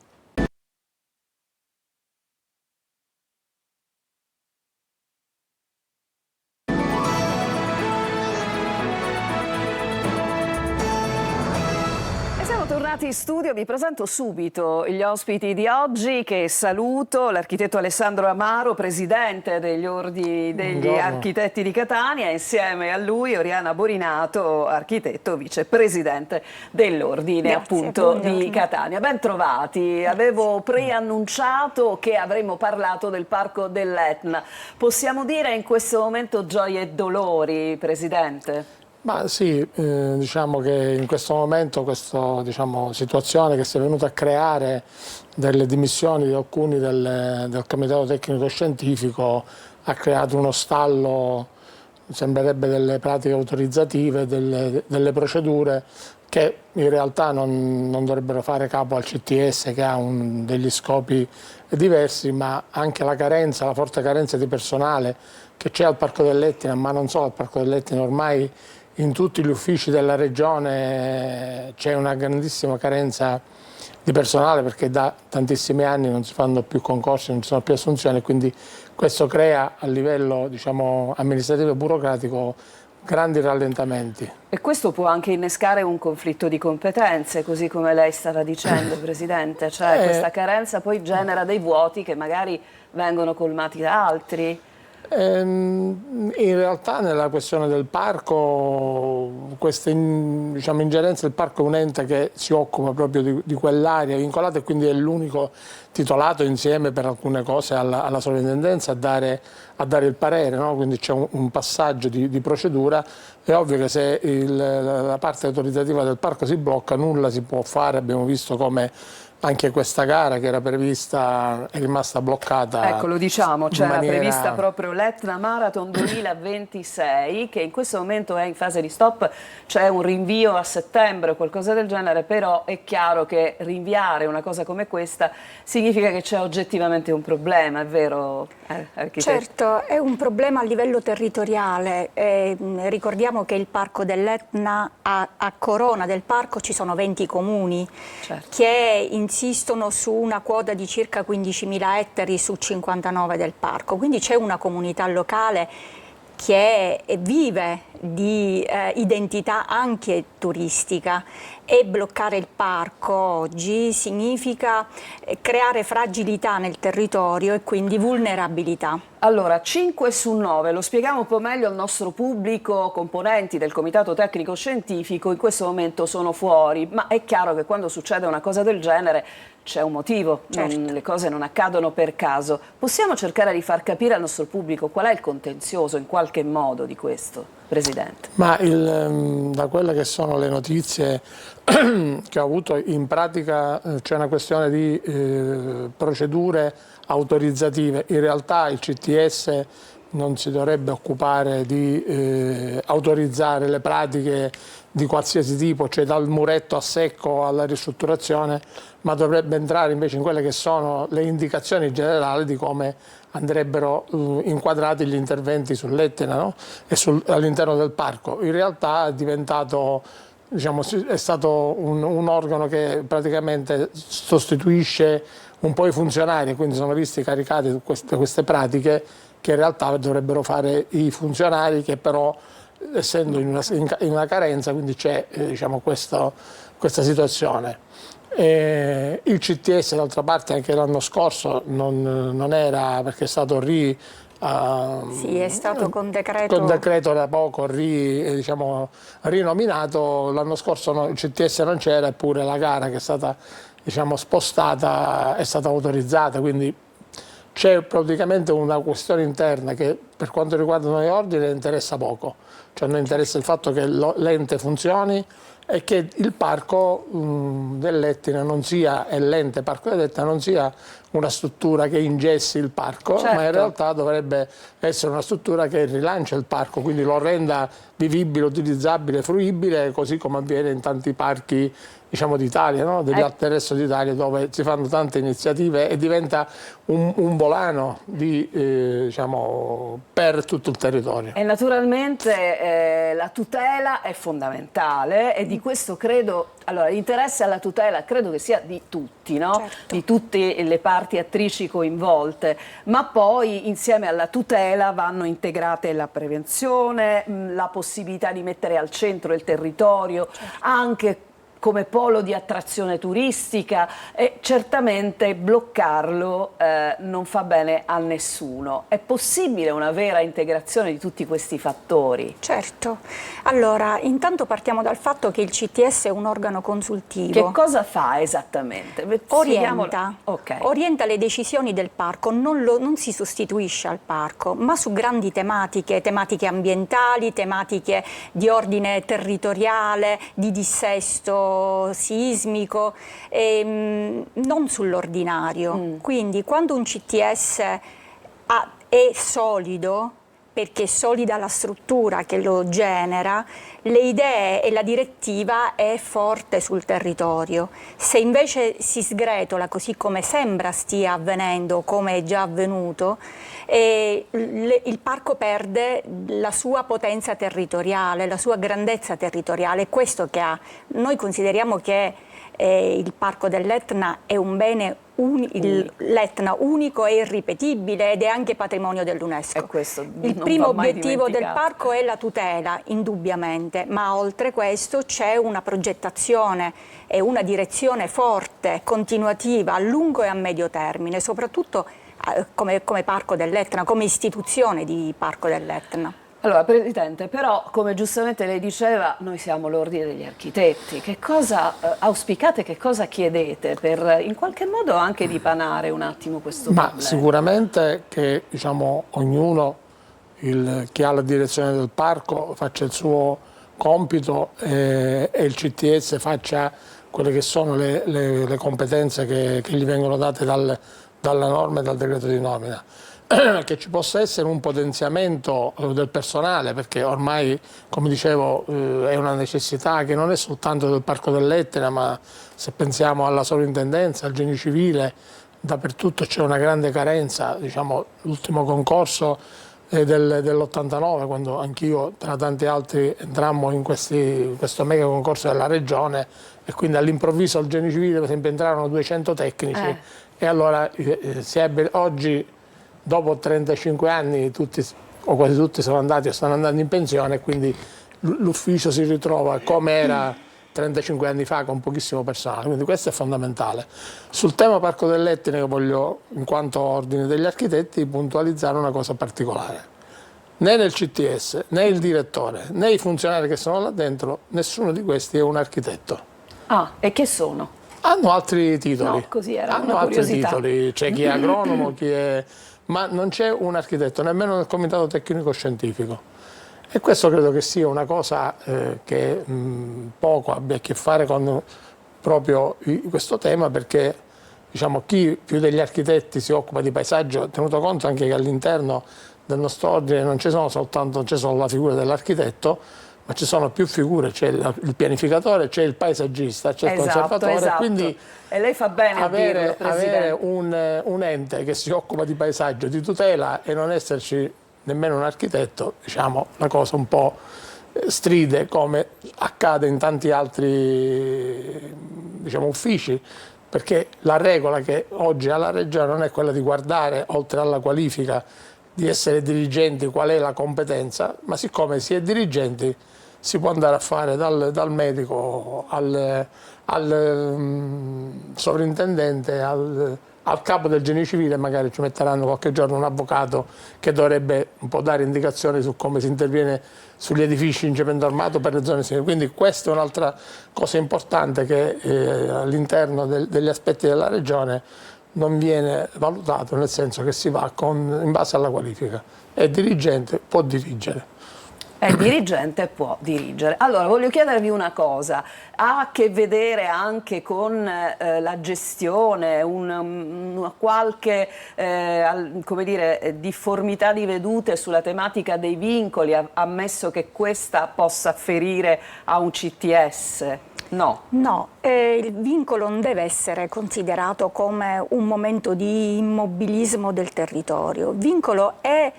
Tornati in studio, vi presento subito gli ospiti di oggi, che saluto: l'architetto Alessandro Amaro, presidente degli Ordini degli Architetti di Catania, e insieme a lui Oriana Borinato, architetto vicepresidente dell'Ordine appunto di Catania. Ben trovati. Avevo preannunciato che avremmo parlato del Parco dell'Etna. Possiamo dire in questo momento gioie e dolori, presidente? Ma sì, diciamo che in questo momento questa situazione che si è venuta a creare delle dimissioni di alcuni del Comitato Tecnico Scientifico ha creato uno stallo, sembrerebbe, delle pratiche autorizzative, delle procedure che in realtà non dovrebbero fare capo al CTS, che ha degli scopi diversi, ma anche la forte carenza di personale che c'è al Parco dell'Etna, ma non solo al Parco dell'Etna, ormai in tutti gli uffici della regione c'è una grandissima carenza di personale, perché da tantissimi anni non si fanno più concorsi, non ci sono più assunzioni, quindi questo crea a livello amministrativo e burocratico grandi rallentamenti. E questo può anche innescare un conflitto di competenze, così come lei stava dicendo, Presidente, cioè questa carenza poi genera dei vuoti che magari vengono colmati da altri. In realtà nella questione del parco, questa ingerenza del parco è un ente che si occupa proprio di quell'area vincolata, e quindi è l'unico titolato insieme per alcune cose alla sovrintendenza a dare il parere, no? Quindi c'è un passaggio di procedura. È ovvio che se la parte autorizzativa del parco si blocca, nulla si può fare. Abbiamo visto come anche questa gara che era prevista è rimasta bloccata. Ecco, lo diciamo, c'era prevista proprio l'Etna Marathon 2026, che in questo momento è in fase di stop, c'è un rinvio a settembre o qualcosa del genere, però è chiaro che rinviare una cosa come questa significa che c'è oggettivamente un problema, è vero, architetto? Certo, è un problema a livello territoriale. Ricordiamo che il Parco dell'Etna, a corona del parco ci sono 20 comuni, certo, che insistono su una quota di circa 15.000 ettari su 59 del parco, quindi c'è una comunità locale che vive di identità anche turistica, e bloccare il parco oggi significa creare fragilità nel territorio e quindi vulnerabilità. Allora, 5 su 9, lo spieghiamo un po' meglio al nostro pubblico: componenti del Comitato Tecnico Scientifico in questo momento sono fuori, ma è chiaro che quando succede una cosa del genere c'è un motivo, certo, le cose non accadono per caso. Possiamo cercare di far capire al nostro pubblico qual è il contenzioso in qualche modo di questo, Presidente? Ma da quelle che sono le notizie che ho avuto, in pratica c'è una questione di procedure autorizzative. In realtà il CTS non si dovrebbe occupare di autorizzare le pratiche di qualsiasi tipo, cioè dal muretto a secco alla ristrutturazione, ma dovrebbe entrare invece in quelle che sono le indicazioni generali di come andrebbero inquadrati gli interventi sull'Etna, no? E all'interno del parco. In realtà è diventato, diciamo, è stato un organo che praticamente sostituisce un po' i funzionari, quindi sono visti caricati su queste pratiche che in realtà dovrebbero fare i funzionari, che però essendo in una carenza, quindi c'è diciamo, questa situazione. Il CTS d'altra parte anche l'anno scorso non era, perché è stato sì, è stato con decreto da poco diciamo, rinominato. L'anno scorso il CTS non c'era, eppure la gara che è stata diciamo, spostata è stata autorizzata, quindi c'è praticamente una questione interna che per quanto riguarda noi ordini interessa poco, cioè non interessa il fatto che l'ente funzioni e che il parco dell'Etna non sia, e l'ente parco dell'Etna non sia una struttura che ingessi il parco, certo, ma in realtà dovrebbe essere una struttura che rilancia il parco, quindi lo renda vivibile, utilizzabile, fruibile, così come avviene in tanti parchi diciamo d'Italia, no? Del resto d'Italia, dove si fanno tante iniziative e diventa un volano diciamo, per tutto il territorio. E naturalmente la tutela è fondamentale e di questo credo, allora l'interesse alla tutela credo che sia di tutti, no? Certo. Di tutte le parti attrici coinvolte, ma poi insieme alla tutela vanno integrate la prevenzione, la possibilità di mettere al centro il territorio, certo, anche come polo di attrazione turistica, e certamente bloccarlo non fa bene a nessuno. È possibile una vera integrazione di tutti questi fattori? Certo. Allora, intanto partiamo dal fatto che il CTS è un organo consultivo. Che cosa fa esattamente? Orienta, okay, orienta le decisioni del parco, non si sostituisce al parco, ma su grandi tematiche ambientali, tematiche di ordine territoriale, di dissesto sismico, non sull'ordinario. Quindi quando un CTS è solido, perché è solida la struttura che lo genera, le idee e la direttiva è forte sul territorio. Se invece si sgretola, così come sembra stia avvenendo, come è già avvenuto, il parco perde la sua potenza territoriale, la sua grandezza territoriale, questo che ha. Noi consideriamo che il parco dell'Etna è un bene l'Etna unico e irripetibile ed è anche patrimonio dell'UNESCO. Il primo obiettivo del parco è la tutela, indubbiamente, ma oltre questo c'è una progettazione e una direzione forte, continuativa, a lungo e a medio termine, soprattutto come parco dell'Etna, come istituzione di parco dell'Etna. Allora, Presidente, però, come giustamente lei diceva, noi siamo l'Ordine degli Architetti. Che cosa auspicate, che cosa chiedete per in qualche modo anche dipanare un attimo questo problema? Sicuramente che diciamo, ognuno che ha la direzione del parco faccia il suo compito e il CTS faccia quelle che sono le competenze che gli vengono date dalla norma e dal decreto di nomina. Che ci possa essere un potenziamento del personale, perché ormai, come dicevo, è una necessità che non è soltanto del Parco dell'Etna, ma se pensiamo alla sovrintendenza, al Genio Civile, dappertutto c'è una grande carenza. Diciamo, l'ultimo concorso dell'89, quando anch'io tra tanti altri entrammo in questo mega concorso della Regione, e quindi all'improvviso al Genio Civile per esempio entrarono 200 tecnici e allora si ebbe oggi, dopo 35 anni, tutti o quasi tutti sono andati o stanno andando in pensione, quindi l'ufficio si ritrova come era 35 anni fa con pochissimo personale, quindi questo è fondamentale. Sul tema Parco dell'Etna che voglio, in quanto Ordine degli Architetti, puntualizzare una cosa particolare. Né nel CTS, né il direttore, né i funzionari che sono là dentro, nessuno di questi è un architetto. Ah, e che sono? Hanno altri titoli. No, così era hanno una altri curiosità. titoli, c'è chi è agronomo, chi è... ma non c'è un architetto, nemmeno nel comitato tecnico scientifico. E questo credo che sia una cosa che poco abbia a che fare con proprio questo tema, perché diciamo, chi più degli architetti si occupa di paesaggio, tenuto conto anche che all'interno del nostro ordine non c'è solo la figura dell'architetto, ma ci sono più figure, c'è il pianificatore, c'è il paesaggista, c'è il conservatore, quindi e lei fa bene a dirlo, avere un ente che si occupa di paesaggio, di tutela e non esserci nemmeno un architetto, diciamo, una cosa un po' stride, come accade in tanti altri, diciamo, uffici, perché la regola che oggi ha la Regione non è quella di guardare, oltre alla qualifica di essere dirigenti, qual è la competenza, ma siccome si è dirigenti si può andare a fare dal medico al sovrintendente, al capo del genio civile, magari ci metteranno qualche giorno un avvocato che dovrebbe un po' dare indicazioni su come si interviene sugli edifici in cemento armato per le zone sinistre. Quindi questa è un'altra cosa importante che all'interno degli aspetti della Regione non viene valutato, nel senso che si va in base alla qualifica. È dirigente, può dirigere. È dirigente, può dirigere. Allora, voglio chiedervi una cosa, ha a che vedere anche con la gestione, una qualche come dire, difformità di vedute sulla tematica dei vincoli, ammesso che questa possa afferire a un CTS? No. No, il vincolo non deve essere considerato come un momento di immobilismo del territorio. Il vincolo è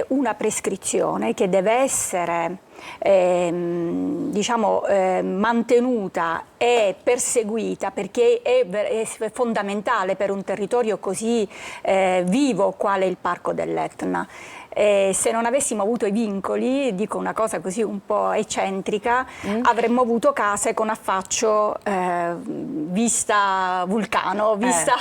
una prescrizione che deve essere diciamo, mantenuta e perseguita, perché è fondamentale per un territorio così vivo quale il Parco dell'Etna. Se non avessimo avuto i vincoli, dico una cosa così un po' eccentrica, avremmo avuto case con affaccio vista vulcano, vista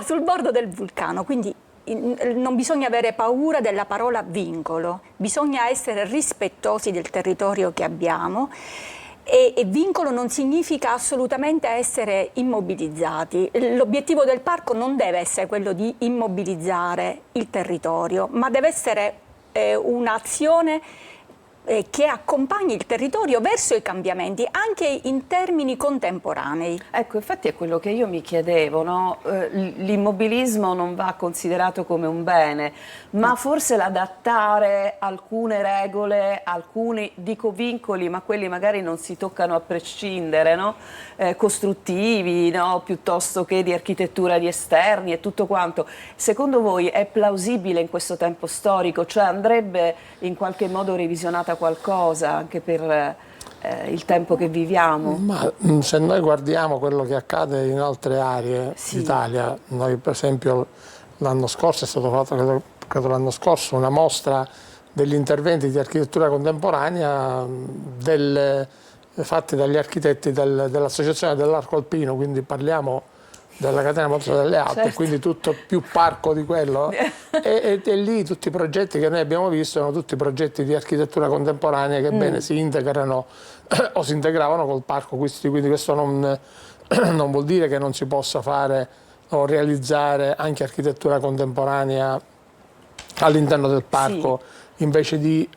sul bordo del vulcano, quindi non bisogna avere paura della parola vincolo, bisogna essere rispettosi del territorio che abbiamo. E vincolo non significa assolutamente essere immobilizzati. L'obiettivo del parco non deve essere quello di immobilizzare il territorio, ma deve essere un'azione che accompagni il territorio verso i cambiamenti, anche in termini contemporanei. Ecco, infatti è quello che io mi chiedevo, no? L'immobilismo non va considerato come un bene, ma forse l'adattare alcune regole, alcuni, dico vincoli, ma quelli magari non si toccano a prescindere, no? Costruttivi, no? Piuttosto che di architettura di esterni e tutto quanto. Secondo voi è plausibile in questo tempo storico? Cioè andrebbe in qualche modo revisionata qualcosa anche per il tempo che viviamo? Ma se noi guardiamo quello che accade in altre aree d'Italia, noi per esempio l'anno scorso è stato fatto, credo l'anno scorso, una mostra degli interventi di architettura contemporanea fatti dagli architetti dell'Associazione dell'Arco Alpino, quindi parliamo della catena Monte delle Alpi, quindi tutto più parco di quello, e lì tutti i progetti che noi abbiamo visto erano tutti progetti di architettura contemporanea che bene si integrano o si integravano col parco, quindi questo non vuol dire che non si possa fare o realizzare anche architettura contemporanea all'interno del parco, invece di,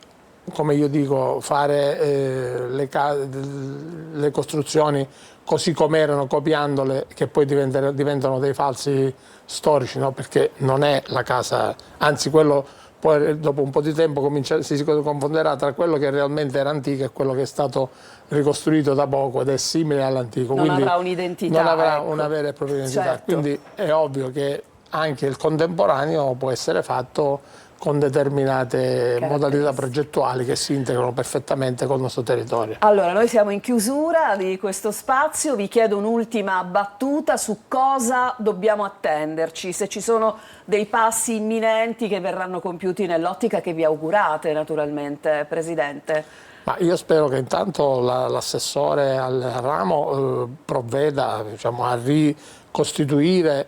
come io dico, fare le costruzioni così come erano, copiandole, che poi diventano dei falsi storici, no? Perché non è la casa, anzi quello poi dopo un po' di tempo si confonderà tra quello che realmente era antico e quello che è stato ricostruito da poco ed è simile all'antico. Non avrà un'identità. Non avrà una vera e propria identità. Quindi è ovvio che anche il contemporaneo può essere fatto con determinate modalità progettuali che si integrano perfettamente col nostro territorio. Allora, noi siamo in chiusura di questo spazio, vi chiedo un'ultima battuta su cosa dobbiamo attenderci, se ci sono dei passi imminenti che verranno compiuti nell'ottica che vi augurate, naturalmente, Presidente. Ma io spero che intanto l'assessore al ramo provveda, diciamo, a ricostituire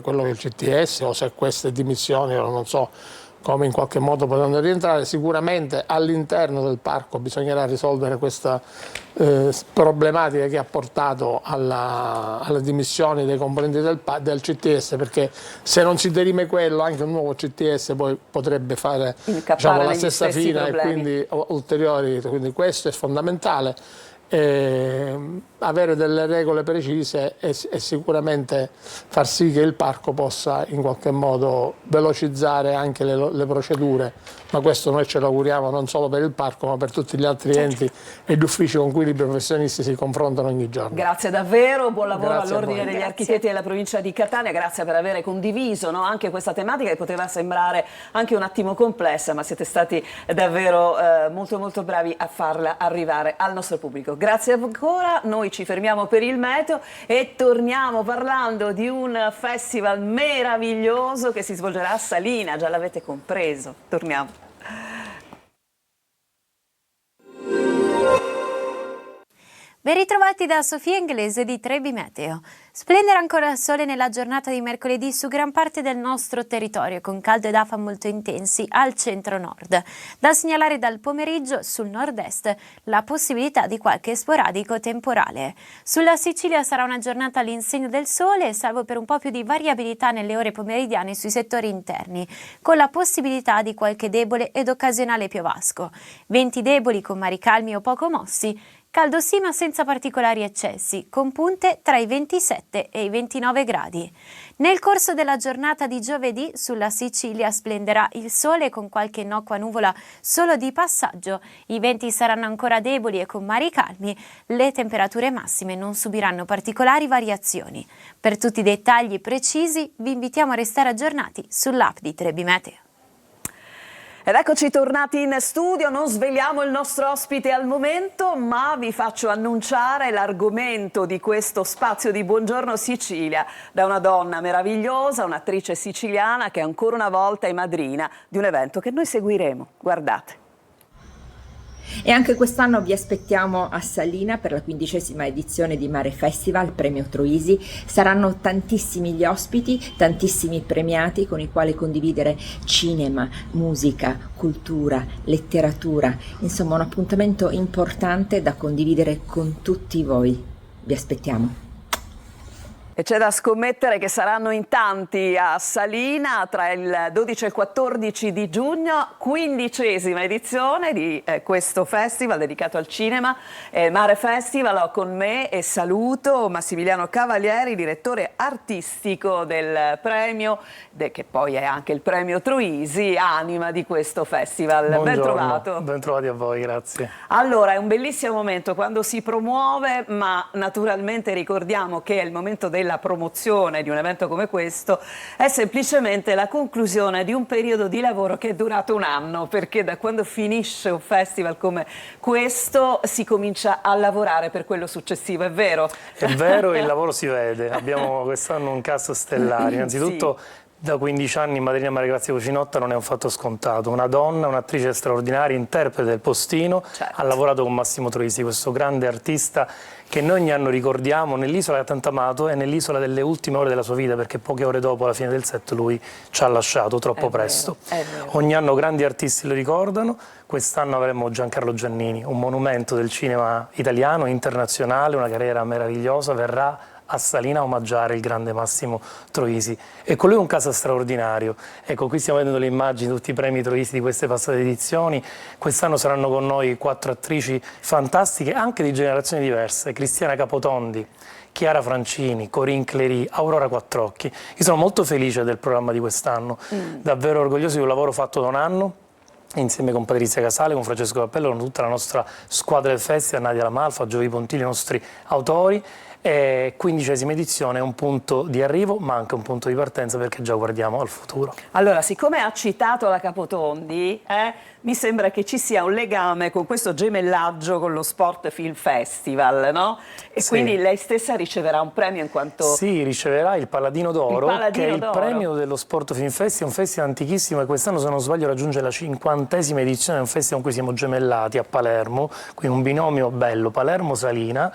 quello che è il CTS, o se queste dimissioni, non so come in qualche modo potranno rientrare. Sicuramente all'interno del parco bisognerà risolvere questa problematica che ha portato alle dimissioni dei componenti del CTS, perché se non si derime quello, anche un nuovo CTS poi potrebbe fare, diciamo, la stessa fine e quindi ulteriori, quindi questo è fondamentale. avere delle regole precise e sicuramente far sì che il parco possa in qualche modo velocizzare anche le procedure, ma questo noi ce lo auguriamo non solo per il parco ma per tutti gli altri enti e gli uffici con cui i professionisti si confrontano ogni giorno. Grazie davvero, buon lavoro Grazie all'Ordine degli Architetti della provincia di Catania, grazie per aver condiviso, no, anche questa tematica che poteva sembrare anche un attimo complessa, ma siete stati davvero molto molto bravi a farla arrivare al nostro pubblico. Grazie ancora, noi ci fermiamo per il meteo e torniamo parlando di un festival meraviglioso che si svolgerà a Salina, già l'avete compreso. Torniamo. Ben ritrovati da Sofia Inglese di Trebi Meteo. Splendere ancora il sole nella giornata di mercoledì su gran parte del nostro territorio, con caldo ed afa molto intensi al centro-nord. Da segnalare dal pomeriggio sul nord-est la possibilità di qualche sporadico temporale. Sulla Sicilia sarà una giornata all'insegno del sole, salvo per un po' più di variabilità nelle ore pomeridiane sui settori interni, con la possibilità di qualche debole ed occasionale piovasco. Venti deboli con mari calmi o poco mossi. Caldo sì ma senza particolari eccessi, con punte tra i 27 e i 29 gradi. Nel corso della giornata di giovedì sulla Sicilia splenderà il sole con qualche innocua nuvola solo di passaggio. I venti saranno ancora deboli e con mari calmi. Le temperature massime non subiranno particolari variazioni. Per tutti i dettagli precisi vi invitiamo a restare aggiornati sull'app di Trebi Meteo. Ed eccoci tornati in studio, non sveliamo il nostro ospite al momento, ma vi faccio annunciare l'argomento di questo spazio di Buongiorno Sicilia da una donna meravigliosa, un'attrice siciliana che ancora una volta è madrina di un evento che noi seguiremo. Guardate. E anche quest'anno vi aspettiamo a Salina per la 15ª edizione di Mare Festival, Premio Troisi. Saranno tantissimi gli ospiti, tantissimi premiati con i quali condividere cinema, musica, cultura, letteratura. Insomma, un appuntamento importante da condividere con tutti voi. Vi aspettiamo. E c'è da scommettere che saranno in tanti a Salina tra il 12 e il 14 di giugno, 15ª edizione di questo festival dedicato al cinema, Mare Festival. Ho con me e saluto Massimiliano Cavalieri, direttore artistico del premio, che poi è anche il premio Troisi, anima di questo festival. Buongiorno, ben trovato. Ben trovati a voi, grazie. Allora, è un bellissimo momento quando si promuove, ma naturalmente ricordiamo che è il momento della promozione di un evento come questo, è semplicemente la conclusione di un periodo di lavoro che è durato un anno, perché da quando finisce un festival come questo si comincia a lavorare per quello successivo, è vero? È vero, il lavoro si vede. Abbiamo quest'anno un cast stellare. Innanzitutto, sì. Da 15 anni Madrina Maria Grazia Cucinotta non è un fatto scontato. Una donna, un'attrice straordinaria, interprete del postino, certo. Ha lavorato con Massimo Troisi, questo grande artista che noi ogni anno ricordiamo nell'isola che ha tanto amato e nell'isola delle ultime ore della sua vita, perché poche ore dopo la fine del set lui ci ha lasciato troppo presto. Ogni anno grandi artisti lo ricordano. Quest'anno avremo Giancarlo Giannini, un monumento del cinema italiano, internazionale, una carriera meravigliosa, verrà a Salina a omaggiare il grande Massimo Troisi. E con lui un caso straordinario. Ecco, qui stiamo vedendo le immagini di tutti i premi Troisi di queste passate edizioni. Quest'anno saranno con noi 4 attrici fantastiche, anche di generazioni diverse. Cristiana Capotondi, Chiara Francini, Corinne Clery, Aurora Quattrocchi. Io sono molto felice del programma di quest'anno, davvero orgoglioso di un lavoro fatto da un anno, insieme con Patrizia Casale, con Francesco Cappello, con tutta la nostra squadra del festival, Nadia Lamalfa, Giovi Pontili, i nostri autori. 15ª edizione è un punto di arrivo ma anche un punto di partenza, perché già guardiamo al futuro. Allora, siccome ha citato la Capotondi, mi sembra che ci sia un legame con questo gemellaggio con lo Sport Film Festival, no? E sì. Quindi lei stessa riceverà un premio in quanto... Sì, riceverà il Paladino d'Oro, che è il premio dello Sport Film Festival, un festival antichissimo, e quest'anno, se non sbaglio, raggiunge la 50ª edizione, è un festival in cui siamo gemellati a Palermo, quindi un binomio bello, Palermo-Salina.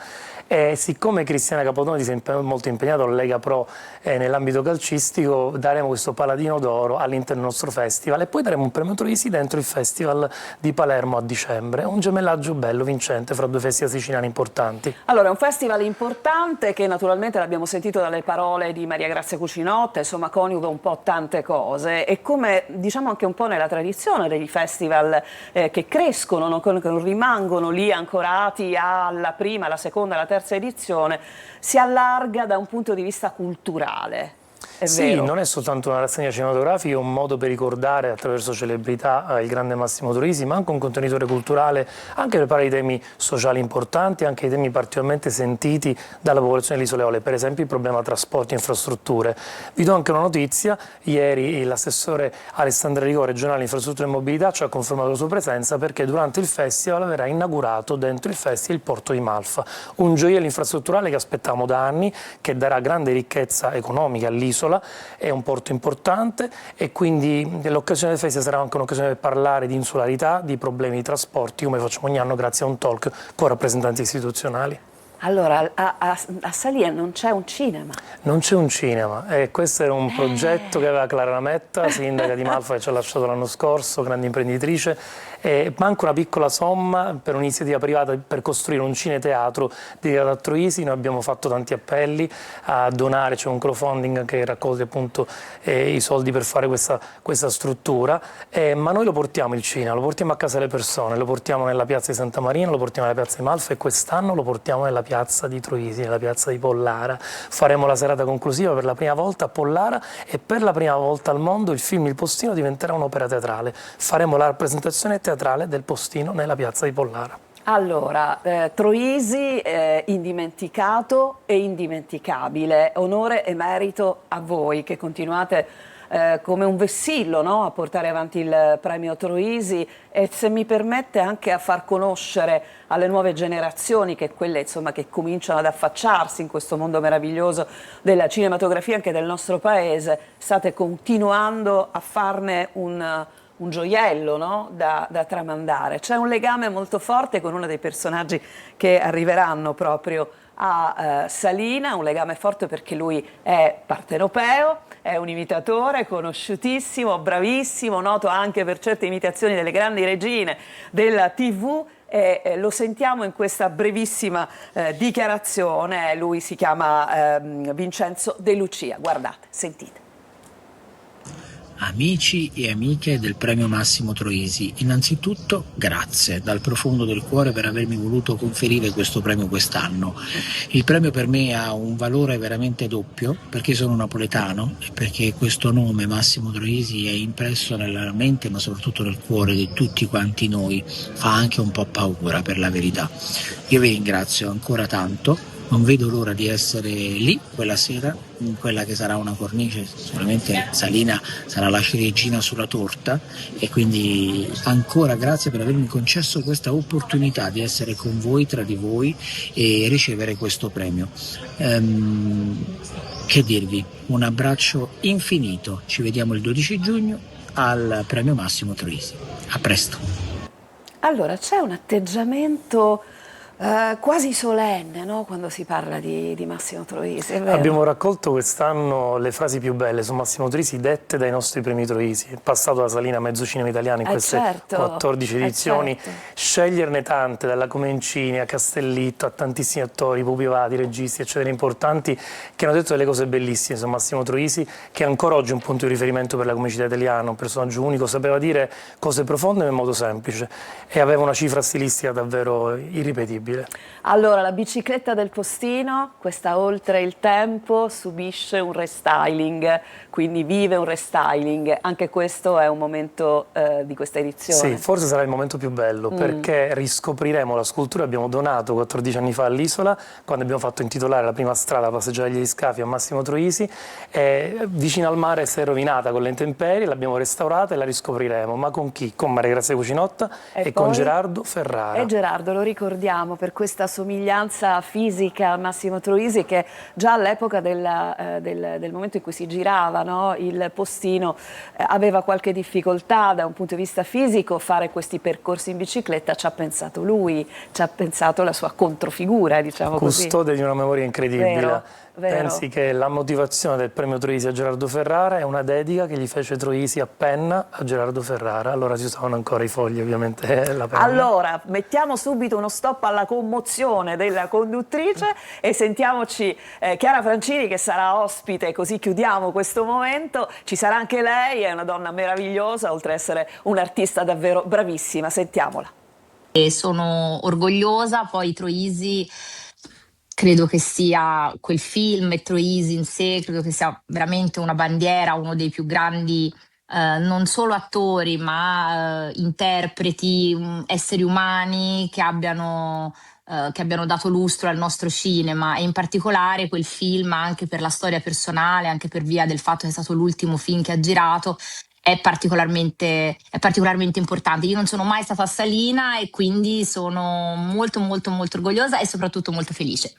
E siccome Cristiana Capodoni si è molto impegnata con Lega Pro nell'ambito calcistico, daremo questo Paladino d'Oro all'interno del nostro festival e poi daremo un premio Troisi dentro il Festival di Palermo a dicembre. Un gemellaggio bello, vincente, fra due festival siciliani importanti. Allora, è un festival importante che naturalmente l'abbiamo sentito dalle parole di Maria Grazia Cucinotta, insomma coniuga un po' tante cose e come diciamo anche un po' nella tradizione degli festival che crescono, che non rimangono lì ancorati alla prima, alla seconda, alla terza edizione, si allarga da un punto di vista culturale. Sì, non è soltanto una rassegna cinematografica, è un modo per ricordare attraverso celebrità il grande Massimo Troisi, ma anche un contenitore culturale, anche per parlare di temi sociali importanti, anche di temi particolarmente sentiti dalla popolazione delle Isole Eolie, per esempio il problema trasporti e infrastrutture. Vi do anche una notizia: ieri l'assessore Alessandra Rigo, regionale infrastrutture e mobilità, ci ha confermato la sua presenza perché durante il festival verrà inaugurato dentro il festival il porto di Malfa, un gioiello infrastrutturale che aspettiamo da anni, che darà grande ricchezza economica all'isola. È un porto importante e quindi l'occasione del festival sarà anche un'occasione per parlare di insularità, di problemi di trasporti, come facciamo ogni anno grazie a un talk con rappresentanti istituzionali. Allora, a Salina non c'è un cinema? Non c'è un cinema e questo era un progetto che aveva Clara Lametta, sindaca di Malfa, che ci ha lasciato l'anno scorso, grande imprenditrice. Manca una piccola somma per un'iniziativa privata per costruire un cineteatro dedicato a Troisi. Noi abbiamo fatto tanti appelli a donare, c'è un crowdfunding che raccoglie appunto i soldi per fare questa struttura, ma noi lo portiamo il cinema, lo portiamo a casa delle persone, lo portiamo nella piazza di Santa Marina, lo portiamo nella piazza di Malfa e quest'anno lo portiamo nella piazza di Troisi, nella piazza di Pollara. Faremo la serata conclusiva per la prima volta a Pollara e per la prima volta al mondo il film Il Postino diventerà un'opera teatrale. Faremo la rappresentazione teatrale del Postino nella piazza di Pollara. Allora, Troisi, indimenticato e indimenticabile, onore e merito a voi che continuate come un vessillo, no? A portare avanti il premio Troisi e, se mi permette, anche a far conoscere alle nuove generazioni, che quelle insomma che cominciano ad affacciarsi in questo mondo meraviglioso della cinematografia anche del nostro paese. State continuando a farne un gioiello, no? da tramandare. C'è un legame molto forte con uno dei personaggi che arriveranno proprio a Salina, un legame forte perché lui è partenopeo, è un imitatore conosciutissimo, bravissimo, noto anche per certe imitazioni delle grandi regine della TV. Lo sentiamo in questa brevissima dichiarazione. Lui si chiama Vincenzo De Lucia. Guardate, sentite. Amici e amiche del premio Massimo Troisi, innanzitutto grazie dal profondo del cuore per avermi voluto conferire questo premio quest'anno. Il premio per me ha un valore veramente doppio perché sono napoletano e perché questo nome Massimo Troisi è impresso nella mente ma soprattutto nel cuore di tutti quanti noi. Fa anche un po' paura, per la verità. Io vi ringrazio ancora tanto. Non vedo l'ora di essere lì quella sera, in quella che sarà una cornice, sicuramente Salina sarà la ciliegina sulla torta e quindi ancora grazie per avermi concesso questa opportunità di essere con voi, tra di voi e ricevere questo premio. Che dirvi, un abbraccio infinito, ci vediamo il 12 giugno al premio Massimo Troisi. A presto. Allora, c'è un atteggiamento quasi solenne, no? Quando si parla di Massimo Troisi. Abbiamo raccolto quest'anno le frasi più belle su Massimo Troisi dette dai nostri premi Troisi. È passato da Salina a mezzo cinema italiano in queste 14 edizioni. Sceglierne tante, dalla Comencini a Castellitto a tantissimi attori, Pupi Avati, registi eccetera importanti, che hanno detto delle cose bellissime su Massimo Troisi, che ancora oggi è un punto di riferimento per la comicità italiana, un personaggio unico, sapeva dire cose profonde in modo semplice e aveva una cifra stilistica davvero irripetibile. Allora, la bicicletta del Postino, questa oltre il tempo, subisce un restyling, quindi vive un restyling. Anche questo è un momento di questa edizione. Sì, forse sarà il momento più bello, perché riscopriremo la scultura che abbiamo donato 14 anni fa all'isola, quando abbiamo fatto intitolare la prima strada, la passeggiata degli scafi, a Massimo Troisi. Vicino al mare si è rovinata con le intemperie, l'abbiamo restaurata e la riscopriremo. Ma con chi? Con Maria Grazia Cucinotta e con Gerardo Ferrara. E Gerardo, lo ricordiamo, per questa somiglianza fisica a Massimo Troisi, che già all'epoca del momento in cui si girava, no, il postino aveva qualche difficoltà da un punto di vista fisico. Fare questi percorsi in bicicletta ci ha pensato lui, ci ha pensato la sua controfigura, diciamo così. Custode di una memoria incredibile. Vero. Pensi che la motivazione del premio Troisi a Gerardo Ferrara è una dedica che gli fece Troisi a penna a Gerardo Ferrara. Allora si usavano ancora i fogli, ovviamente, la penna. Allora, mettiamo subito uno stop alla commozione della conduttrice e sentiamoci Chiara Francini, che sarà ospite, così chiudiamo questo momento. Ci sarà anche lei, è una donna meravigliosa, oltre ad essere un'artista davvero bravissima. Sentiamola. E sono orgogliosa, poi Troisi credo che sia quel film e Troisi in sé, credo che sia veramente una bandiera, uno dei più grandi non solo attori ma interpreti, esseri umani che abbiano dato lustro al nostro cinema, e in particolare quel film, anche per la storia personale, anche per via del fatto che è stato l'ultimo film che ha girato, è particolarmente importante. Io non sono mai stata a Salina e quindi sono molto orgogliosa e soprattutto molto felice.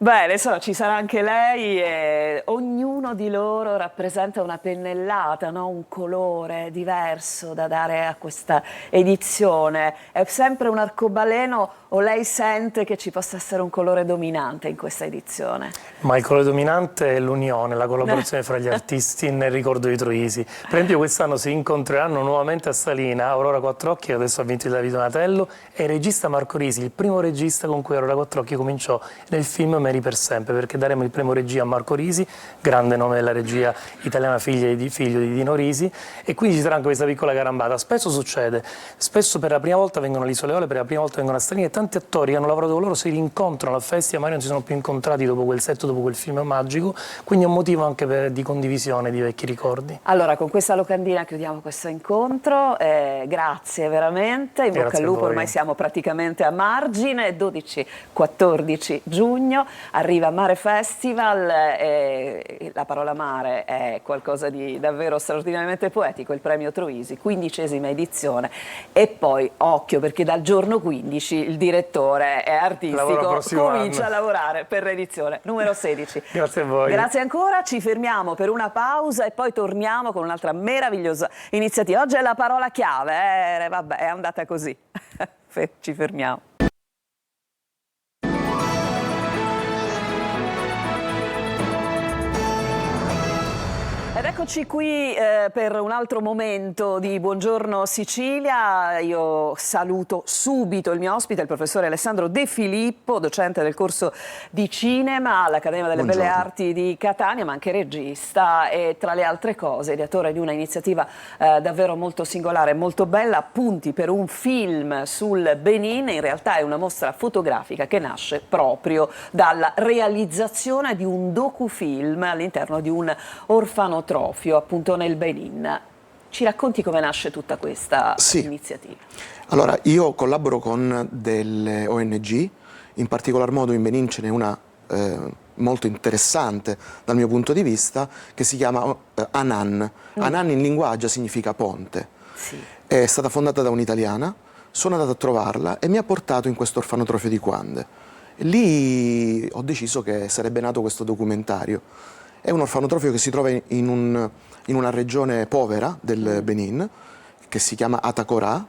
Beh, adesso ci sarà anche lei e ognuno di loro rappresenta una pennellata, no? Un colore diverso da dare a questa edizione. È sempre un arcobaleno o lei sente che ci possa essere un colore dominante in questa edizione? Ma il colore dominante è l'unione, la collaborazione fra gli artisti nel ricordo di Troisi. Per esempio quest'anno si incontreranno nuovamente a Salina Aurora Quattrocchi, che adesso ha vinto il David Donatello, e il regista Marco Risi, il primo regista con cui Aurora Quattrocchi cominciò nel film Mary per sempre, perché daremo il premio regia a Marco Risi, grande nome della regia italiana, figlio di Dino Risi, e quindi ci sarà anche questa piccola carambata. Spesso succede, spesso per la prima volta vengono all'Isola Eole, per la prima volta vengono a Salina, e tanti attori che hanno lavorato con loro si rincontrano al festival, magari non si sono più incontrati dopo quel set, dopo quel film magico, quindi è un motivo anche di condivisione di vecchi ricordi. Allora, con questa locandina chiudiamo questo incontro, grazie veramente, in bocca al lupo, ormai siamo praticamente a margine. 12-14 giugno arriva Mare Festival, e la parola mare è qualcosa di davvero straordinariamente poetico, il premio Troisi, 15ª edizione, e poi occhio, perché dal giorno 15 il direttore artistico comincia a lavorare per l'edizione numero 16. Grazie a voi. Grazie ancora, ci fermiamo per una pausa e poi torniamo con un'altra meravigliosa iniziativa. Oggi è la parola chiave, vabbè, è andata così. Ci fermiamo. Ed eccoci qui per un altro momento di Buongiorno Sicilia. Io saluto subito il mio ospite, il professore Alessandro De Filippo, docente del corso di cinema all'Accademia delle Belle Arti di Catania, ma anche regista e, tra le altre cose, ideatore di una iniziativa davvero molto singolare, molto bella, Appunti per un film sul Benin. In realtà è una mostra fotografica che nasce proprio dalla realizzazione di un docufilm all'interno di un orfanotrofio appunto nel Benin. Ci racconti come nasce tutta questa iniziativa? Allora, io collaboro con delle ONG, in particolar modo in Benin ce n'è una molto interessante dal mio punto di vista, che si chiama Anan. Anan in linguaggio significa ponte. È stata fondata da un'italiana, sono andato a trovarla e mi ha portato in questo orfanotrofio di Quande. Lì ho deciso che sarebbe nato questo documentario. È un orfanotrofio che si trova in una regione povera del Benin, che si chiama Atacora,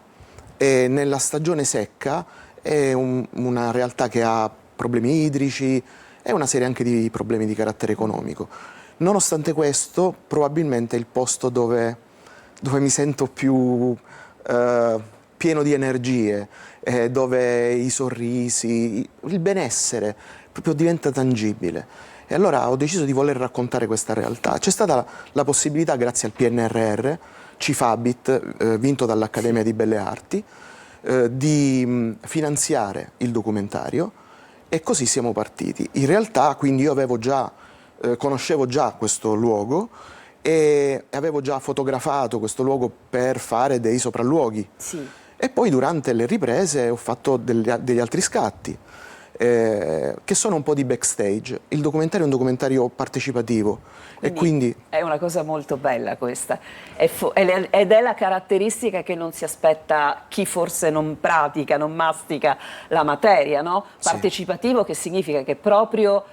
e nella stagione secca è una realtà che ha problemi idrici e una serie anche di problemi di carattere economico. Nonostante questo, probabilmente è il posto dove mi sento più pieno di energie, dove i sorrisi, il benessere proprio diventa tangibile. E allora ho deciso di voler raccontare questa realtà. C'è stata la possibilità, grazie al PNRR, Cifabit, vinto dall'Accademia di Belle Arti, di finanziare il documentario, e così siamo partiti. In realtà, quindi, io conoscevo già questo luogo e avevo già fotografato questo luogo per fare dei sopralluoghi. E poi durante le riprese ho fatto degli altri scatti. che sono un po' di backstage. Il documentario è un documentario partecipativo e quindi è una cosa molto bella questa, ed è la caratteristica che non si aspetta chi forse non pratica, non mastica la materia, no? Partecipativo, che significa che proprio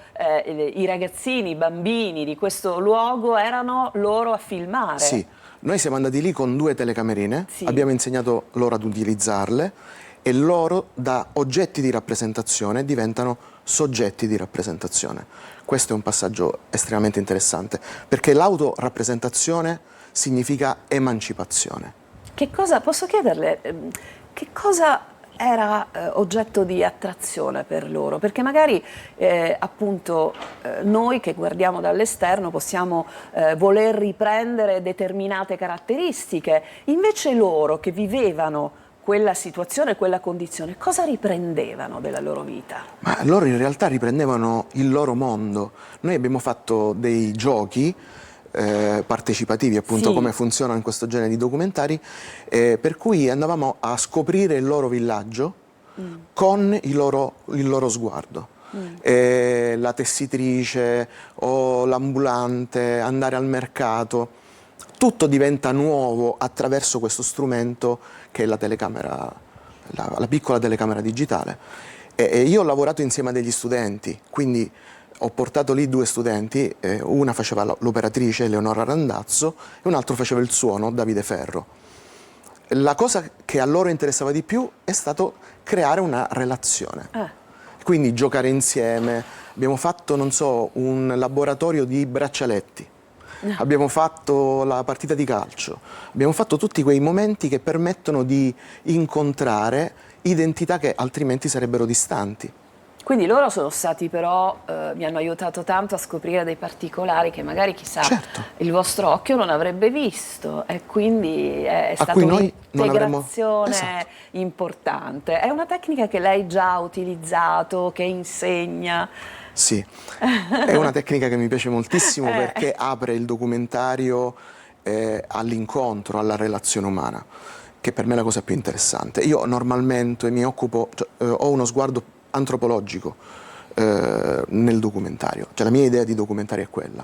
i ragazzini, i bambini di questo luogo erano loro a filmare. Sì, noi siamo andati lì con 2 telecamerine, abbiamo insegnato loro ad utilizzarle e loro da oggetti di rappresentazione diventano soggetti di rappresentazione. Questo è un passaggio estremamente interessante, perché l'autorappresentazione significa emancipazione. Che cosa, posso chiederle, che cosa era oggetto di attrazione per loro? Perché magari appunto noi che guardiamo dall'esterno possiamo voler riprendere determinate caratteristiche, invece loro che vivevano quella situazione, quella condizione, cosa riprendevano della loro vita? Ma loro in realtà riprendevano il loro mondo. Noi abbiamo fatto dei giochi partecipativi, appunto, come funzionano in questo genere di documentari, per cui andavamo a scoprire il loro villaggio con il loro sguardo. La tessitrice o l'ambulante, andare al mercato, tutto diventa nuovo attraverso questo strumento che è la telecamera, la piccola telecamera digitale. E io ho lavorato insieme a degli studenti, quindi ho portato lì 2 studenti, una faceva l'operatrice, Eleonora Randazzo, e un altro faceva il suono, Davide Ferro. La cosa che a loro interessava di più è stato creare una relazione, quindi giocare insieme. Abbiamo fatto, non so, un laboratorio di braccialetti. Abbiamo fatto la partita di calcio, abbiamo fatto tutti quei momenti che permettono di incontrare identità che altrimenti sarebbero distanti. Quindi loro sono stati però, mi hanno aiutato tanto a scoprire dei particolari che magari chissà il vostro occhio non avrebbe visto, e quindi è stata un'integrazione importante. È una tecnica che lei già ha utilizzato, che insegna? Sì, è una tecnica che mi piace moltissimo perché apre il documentario all'incontro, alla relazione umana, che per me è la cosa più interessante. Io normalmente mi occupo, ho uno sguardo antropologico nel documentario, cioè la mia idea di documentario è quella.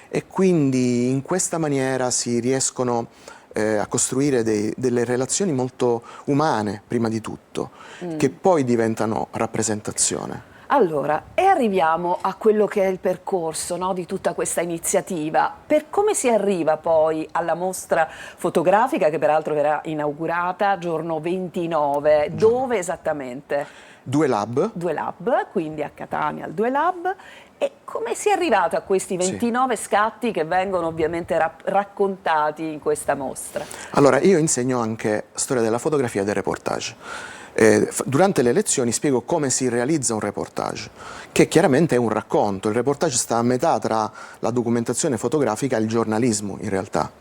E quindi in questa maniera si riescono a costruire delle relazioni molto umane, prima di tutto, che poi diventano rappresentazione. Allora, e arriviamo a quello che è il percorso, no, di tutta questa iniziativa. Per come si arriva poi alla mostra fotografica, che peraltro verrà inaugurata giorno 29, dove esattamente? 2 Lab. 2 Lab, quindi a Catania al 2 Lab. E come si è arrivato a questi 29 scatti che vengono ovviamente raccontati in questa mostra? Allora, io insegno anche storia della fotografia e del reportage. Durante le lezioni spiego come si realizza un reportage, che chiaramente è un racconto. Il reportage sta a metà tra la documentazione fotografica e il giornalismo, in realtà.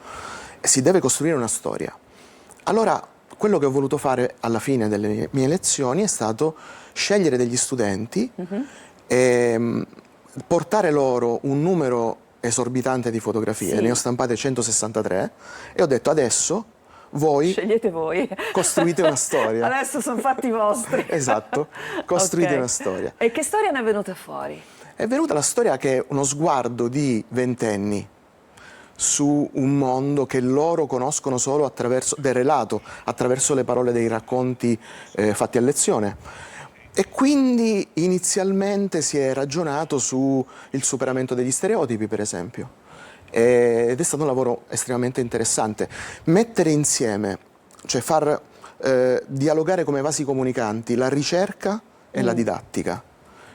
Si deve costruire una storia. Allora, quello che ho voluto fare alla fine delle mie lezioni è stato scegliere degli studenti e portare loro un numero esorbitante di fotografie. Ne ho stampate 163 e ho detto: adesso voi scegliete voi, costruite una storia. Adesso sono fatti vostri. Esatto, costruite una storia. E che storia ne è venuta fuori? È venuta la storia che è uno sguardo di ventenni su un mondo che loro conoscono solo attraverso del relato, attraverso le parole dei racconti fatti a lezione. E quindi inizialmente si è ragionato sul superamento degli stereotipi, per esempio. Ed è stato un lavoro estremamente interessante. Mettere insieme, cioè far dialogare come vasi comunicanti la ricerca e la didattica.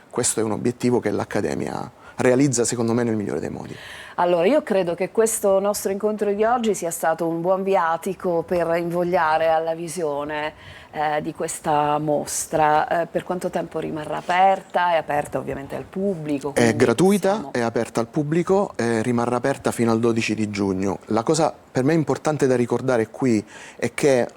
Questo è un obiettivo che l'Accademia realizza, secondo me, nel migliore dei modi. Allora, io credo che questo nostro incontro di oggi sia stato un buon viatico per invogliare alla visione di questa mostra. Per quanto tempo rimarrà aperta? È aperta ovviamente al pubblico? È gratuita, è aperta al pubblico, rimarrà aperta fino al 12 di giugno. La cosa per me importante da ricordare qui è che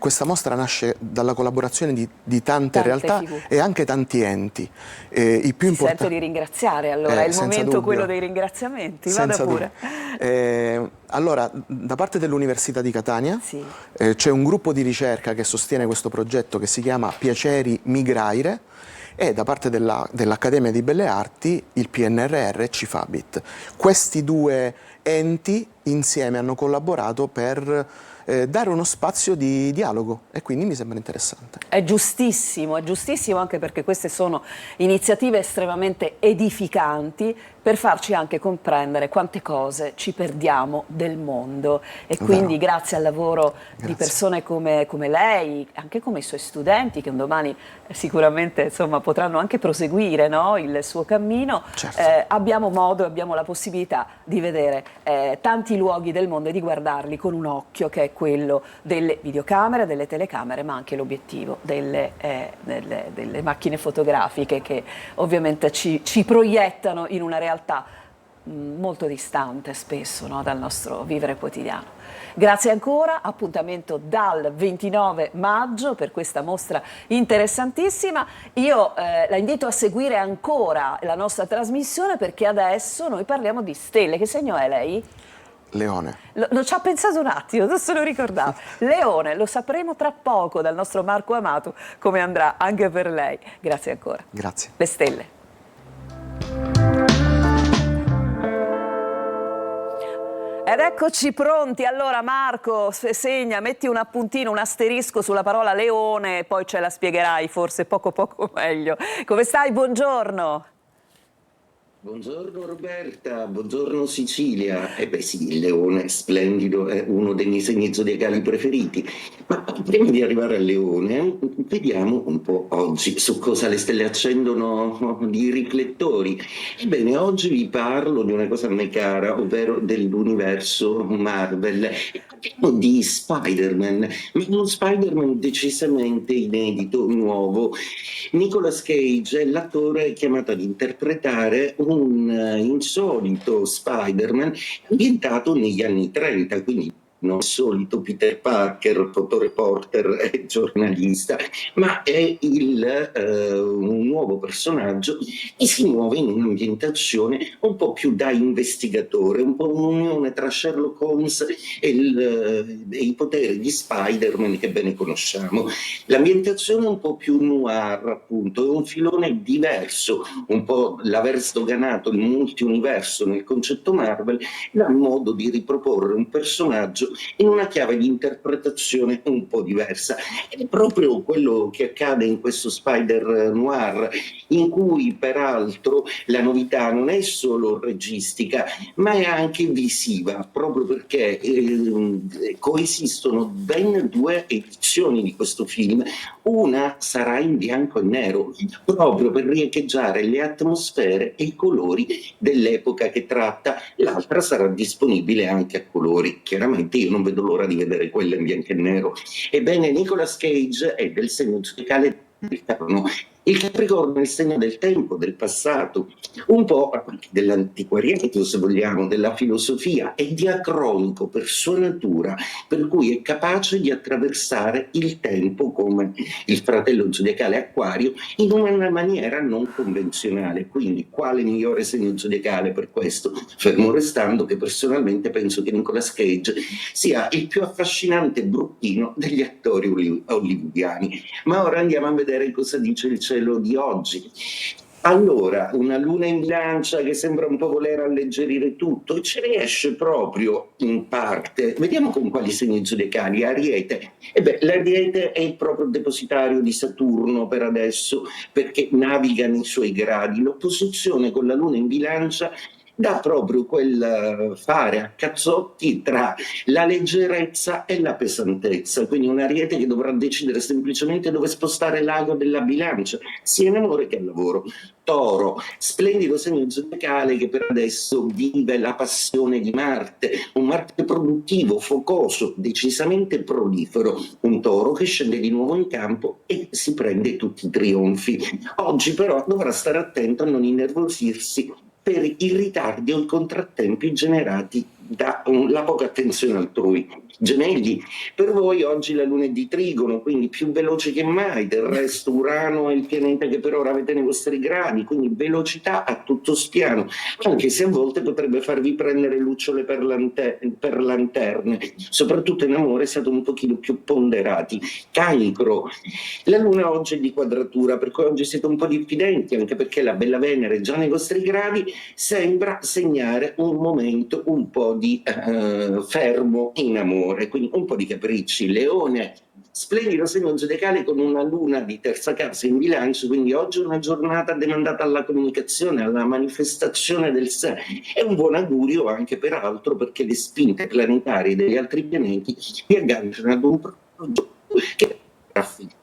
questa mostra nasce dalla collaborazione di tante realtà e anche tanti enti. I più sento di ringraziare, allora è il momento dubbio. Quello dei ringraziamenti, vada pure. Allora, da parte dell'Università di Catania c'è un gruppo di ricerca che sostiene questo progetto che si chiama Piaceri Migraire, e da parte dell'Accademia di Belle Arti il PNRR e Cifabit. Questi due enti insieme hanno collaborato per dare uno spazio di dialogo e quindi mi sembra interessante. È giustissimo anche perché queste sono iniziative estremamente edificanti per farci anche comprendere quante cose ci perdiamo del mondo e quindi grazie al lavoro di persone come lei, anche come i suoi studenti che un domani sicuramente insomma, potranno anche proseguire, no, il suo cammino, abbiamo modo e abbiamo la possibilità di vedere tanti luoghi del mondo e di guardarli con un occhio che è quello delle videocamere, delle telecamere, ma anche l'obiettivo delle macchine fotografiche che ovviamente ci proiettano in una realtà molto distante spesso, no, dal nostro vivere quotidiano. Grazie ancora, appuntamento dal 29 maggio per questa mostra interessantissima. Io la invito a seguire ancora la nostra trasmissione perché adesso noi parliamo di stelle. Che segno è lei? Leone. Lo ci ha pensato un attimo, non se lo ricordavo. Leone, lo sapremo tra poco dal nostro Marco Amato come andrà anche per lei. Grazie ancora. Grazie. Le stelle. Ed eccoci pronti, allora Marco, segna, metti un appuntino, un asterisco sulla parola leone, poi ce la spiegherai forse poco meglio. Come stai? Buongiorno. Buongiorno Roberta, buongiorno Sicilia. Beh sì, il leone splendido è uno dei miei segni zodiacali preferiti. Ma prima di arrivare al leone, vediamo un po' oggi su cosa le stelle accendono di riflettori. Ebbene, oggi vi parlo di una cosa a me cara, ovvero dell'universo Marvel. Parliamo di Spider-Man, ma uno Spider-Man decisamente inedito, nuovo. Nicolas Cage è l'attore chiamato ad interpretare un insolito Spider-Man ambientato negli anni 30, quindi non il solito Peter Parker, fotoreporter e giornalista, ma è un nuovo personaggio che si muove in un'ambientazione un po' più da investigatore, un po' un'unione tra Sherlock Holmes e i poteri di Spider-Man che bene conosciamo. L'ambientazione è un po' più noir, appunto, è un filone diverso, un po' l'aver sdoganato il multiuniverso nel concetto Marvel, dà modo di riproporre un personaggio in una chiave di interpretazione un po' diversa. Ed è proprio quello che accade in questo Spider Noir, in cui peraltro la novità non è solo registica, ma è anche visiva, proprio perché coesistono ben due edizioni di questo film. Una sarà in bianco e nero, proprio per riecheggiare le atmosfere e i colori dell'epoca che tratta, l'altra sarà disponibile anche a colori. Chiaramente io non vedo l'ora di vedere quella in bianco e nero. Ebbene, Nicolas Cage è del segno zodiacale del Capricorno. Il Capricorno è il segno del tempo, del passato, un po' anche dell'antiquariato, se vogliamo, della filosofia, è diacronico per sua natura, per cui è capace di attraversare il tempo come il fratello zodiacale Acquario in una maniera non convenzionale. Quindi quale migliore segno zodiacale per questo? Fermo restando che personalmente penso che Nicolas Cage sia il più affascinante bruttino degli attori hollywoodiani. Ma ora andiamo a vedere cosa dice il cielo di oggi. Allora, una luna in bilancia che sembra un po' voler alleggerire tutto e ci riesce proprio in parte. Vediamo con quali segni zodiacali. Ariete. L'Ariete è proprio il depositario di Saturno per adesso, perché naviga nei suoi gradi. L'opposizione con la luna in bilancia dà proprio quel fare a cazzotti tra la leggerezza e la pesantezza, quindi un Ariete che dovrà decidere semplicemente dove spostare l'ago della bilancia, sia in amore che al lavoro. Toro, splendido segno zodiacale che per adesso vive la passione di Marte, un Marte produttivo, focoso, decisamente prolifero, un Toro che scende di nuovo in campo e si prende tutti i trionfi. Oggi però dovrà stare attento a non innervosirsi per i ritardi o i contrattempi generati la poca attenzione altrui. Gemelli, per voi oggi la Luna è di Trigono, quindi più veloce che mai, del resto Urano è il pianeta che per ora avete nei vostri gradi, quindi velocità a tutto spiano, anche se a volte potrebbe farvi prendere lucciole per lanterne, soprattutto in amore siete un pochino più ponderati. Cancro, la Luna oggi è di quadratura, per cui oggi siete un po' diffidenti, anche perché la bella Venere già nei vostri gradi sembra segnare un momento un po' di fermo in amore, quindi un po' di capricci. Leone, splendido segno zodiacale con una Luna di terza casa in Bilancio, quindi oggi è una giornata demandata alla comunicazione, alla manifestazione del sé. È un buon augurio anche peraltro perché le spinte planetarie degli altri pianeti vi agganciano ad un progetto che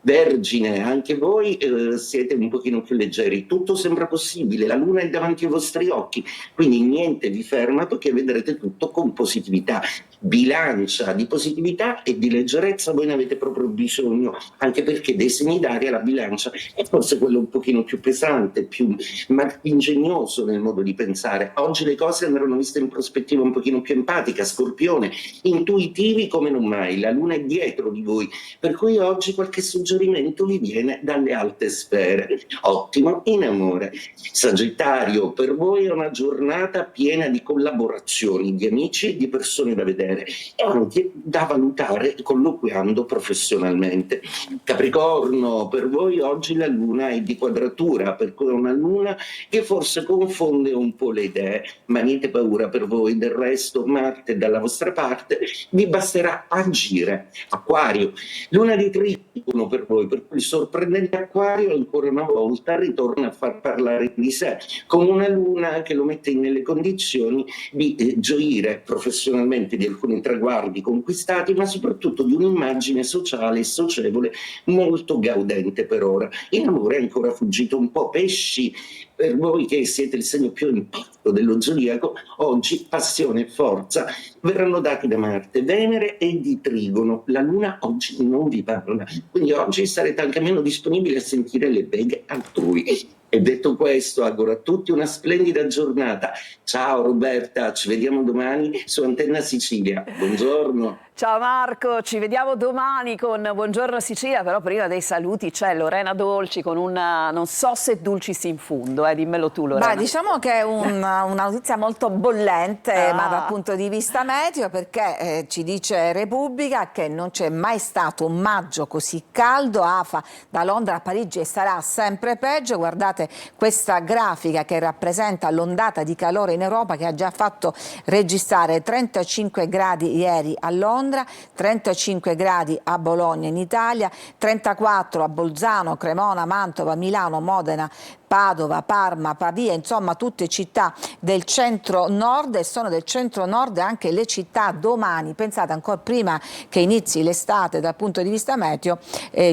Vergine, anche voi siete un pochino più leggeri, tutto sembra possibile, la Luna è davanti ai vostri occhi, quindi niente vi ferma perché vedrete tutto con positività. Bilancia, di positività e di leggerezza voi ne avete proprio bisogno, anche perché dei segni d'aria la bilancia è forse quello un pochino più pesante, più ingegnoso nel modo di pensare. Oggi le cose andranno viste in prospettiva un pochino più empatica. Scorpione, intuitivi come non mai, la Luna è dietro di voi, per cui oggi qualche suggerimento vi viene dalle alte sfere. Ottimo in amore. Sagittario, per voi è una giornata piena di collaborazioni, di amici e di persone da vedere e anche da valutare colloquiando professionalmente. Capricorno, per voi oggi la Luna è di quadratura, per cui è una Luna che forse confonde un po' le idee, ma niente paura per voi, del resto Marte dalla vostra parte, vi basterà agire. Acquario, Luna di Trigono per voi, per cui il sorprendente Acquario ancora una volta ritorna a far parlare di sé, con una Luna che lo mette nelle condizioni di gioire professionalmente di alcuni traguardi conquistati, ma soprattutto di un'immagine sociale e socievole molto gaudente per ora. In amore è ancora fuggito un po'. Pesci, per voi che siete il segno più impatto dello zodiaco, oggi passione e forza verranno dati da Marte, Venere e di Trigono. La Luna oggi non vi parla, quindi oggi sarete anche meno disponibili a sentire le beghe altrui. E detto questo, auguro a tutti una splendida giornata. Ciao Roberta, ci vediamo domani su Antenna Sicilia. Buongiorno. Ciao Marco, ci vediamo domani con Buongiorno Sicilia, però prima dei saluti c'è Lorena Dolci con una, non so se Dulcis in fundo, dimmelo tu Lorena. Beh, diciamo che è una notizia molto bollente, ma dal punto di vista meteo, perché ci dice Repubblica che non c'è mai stato un maggio così caldo, AFA da Londra a Parigi e sarà sempre peggio. Guardate questa grafica che rappresenta l'ondata di calore in Europa che ha già fatto registrare 35 gradi ieri a Londra, 35 gradi a Bologna in Italia, 34 a Bolzano, Cremona, Mantova, Milano, Modena, Padova, Parma, Pavia, insomma tutte città del centro-nord, e sono del centro-nord anche le città domani, pensate ancora prima che inizi l'estate dal punto di vista meteo,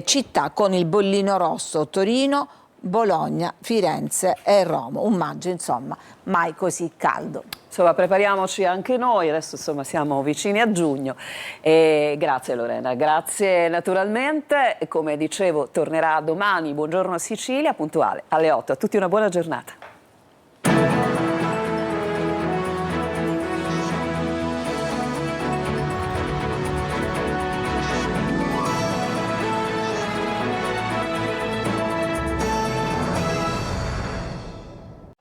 città con il bollino rosso: Torino, Bologna, Firenze e Roma. Un maggio insomma mai così caldo. Insomma, prepariamoci anche noi, adesso insomma siamo vicini a giugno. E grazie Lorena, grazie naturalmente. Come dicevo, tornerà domani Buongiorno Sicilia, puntuale alle 8. A tutti una buona giornata.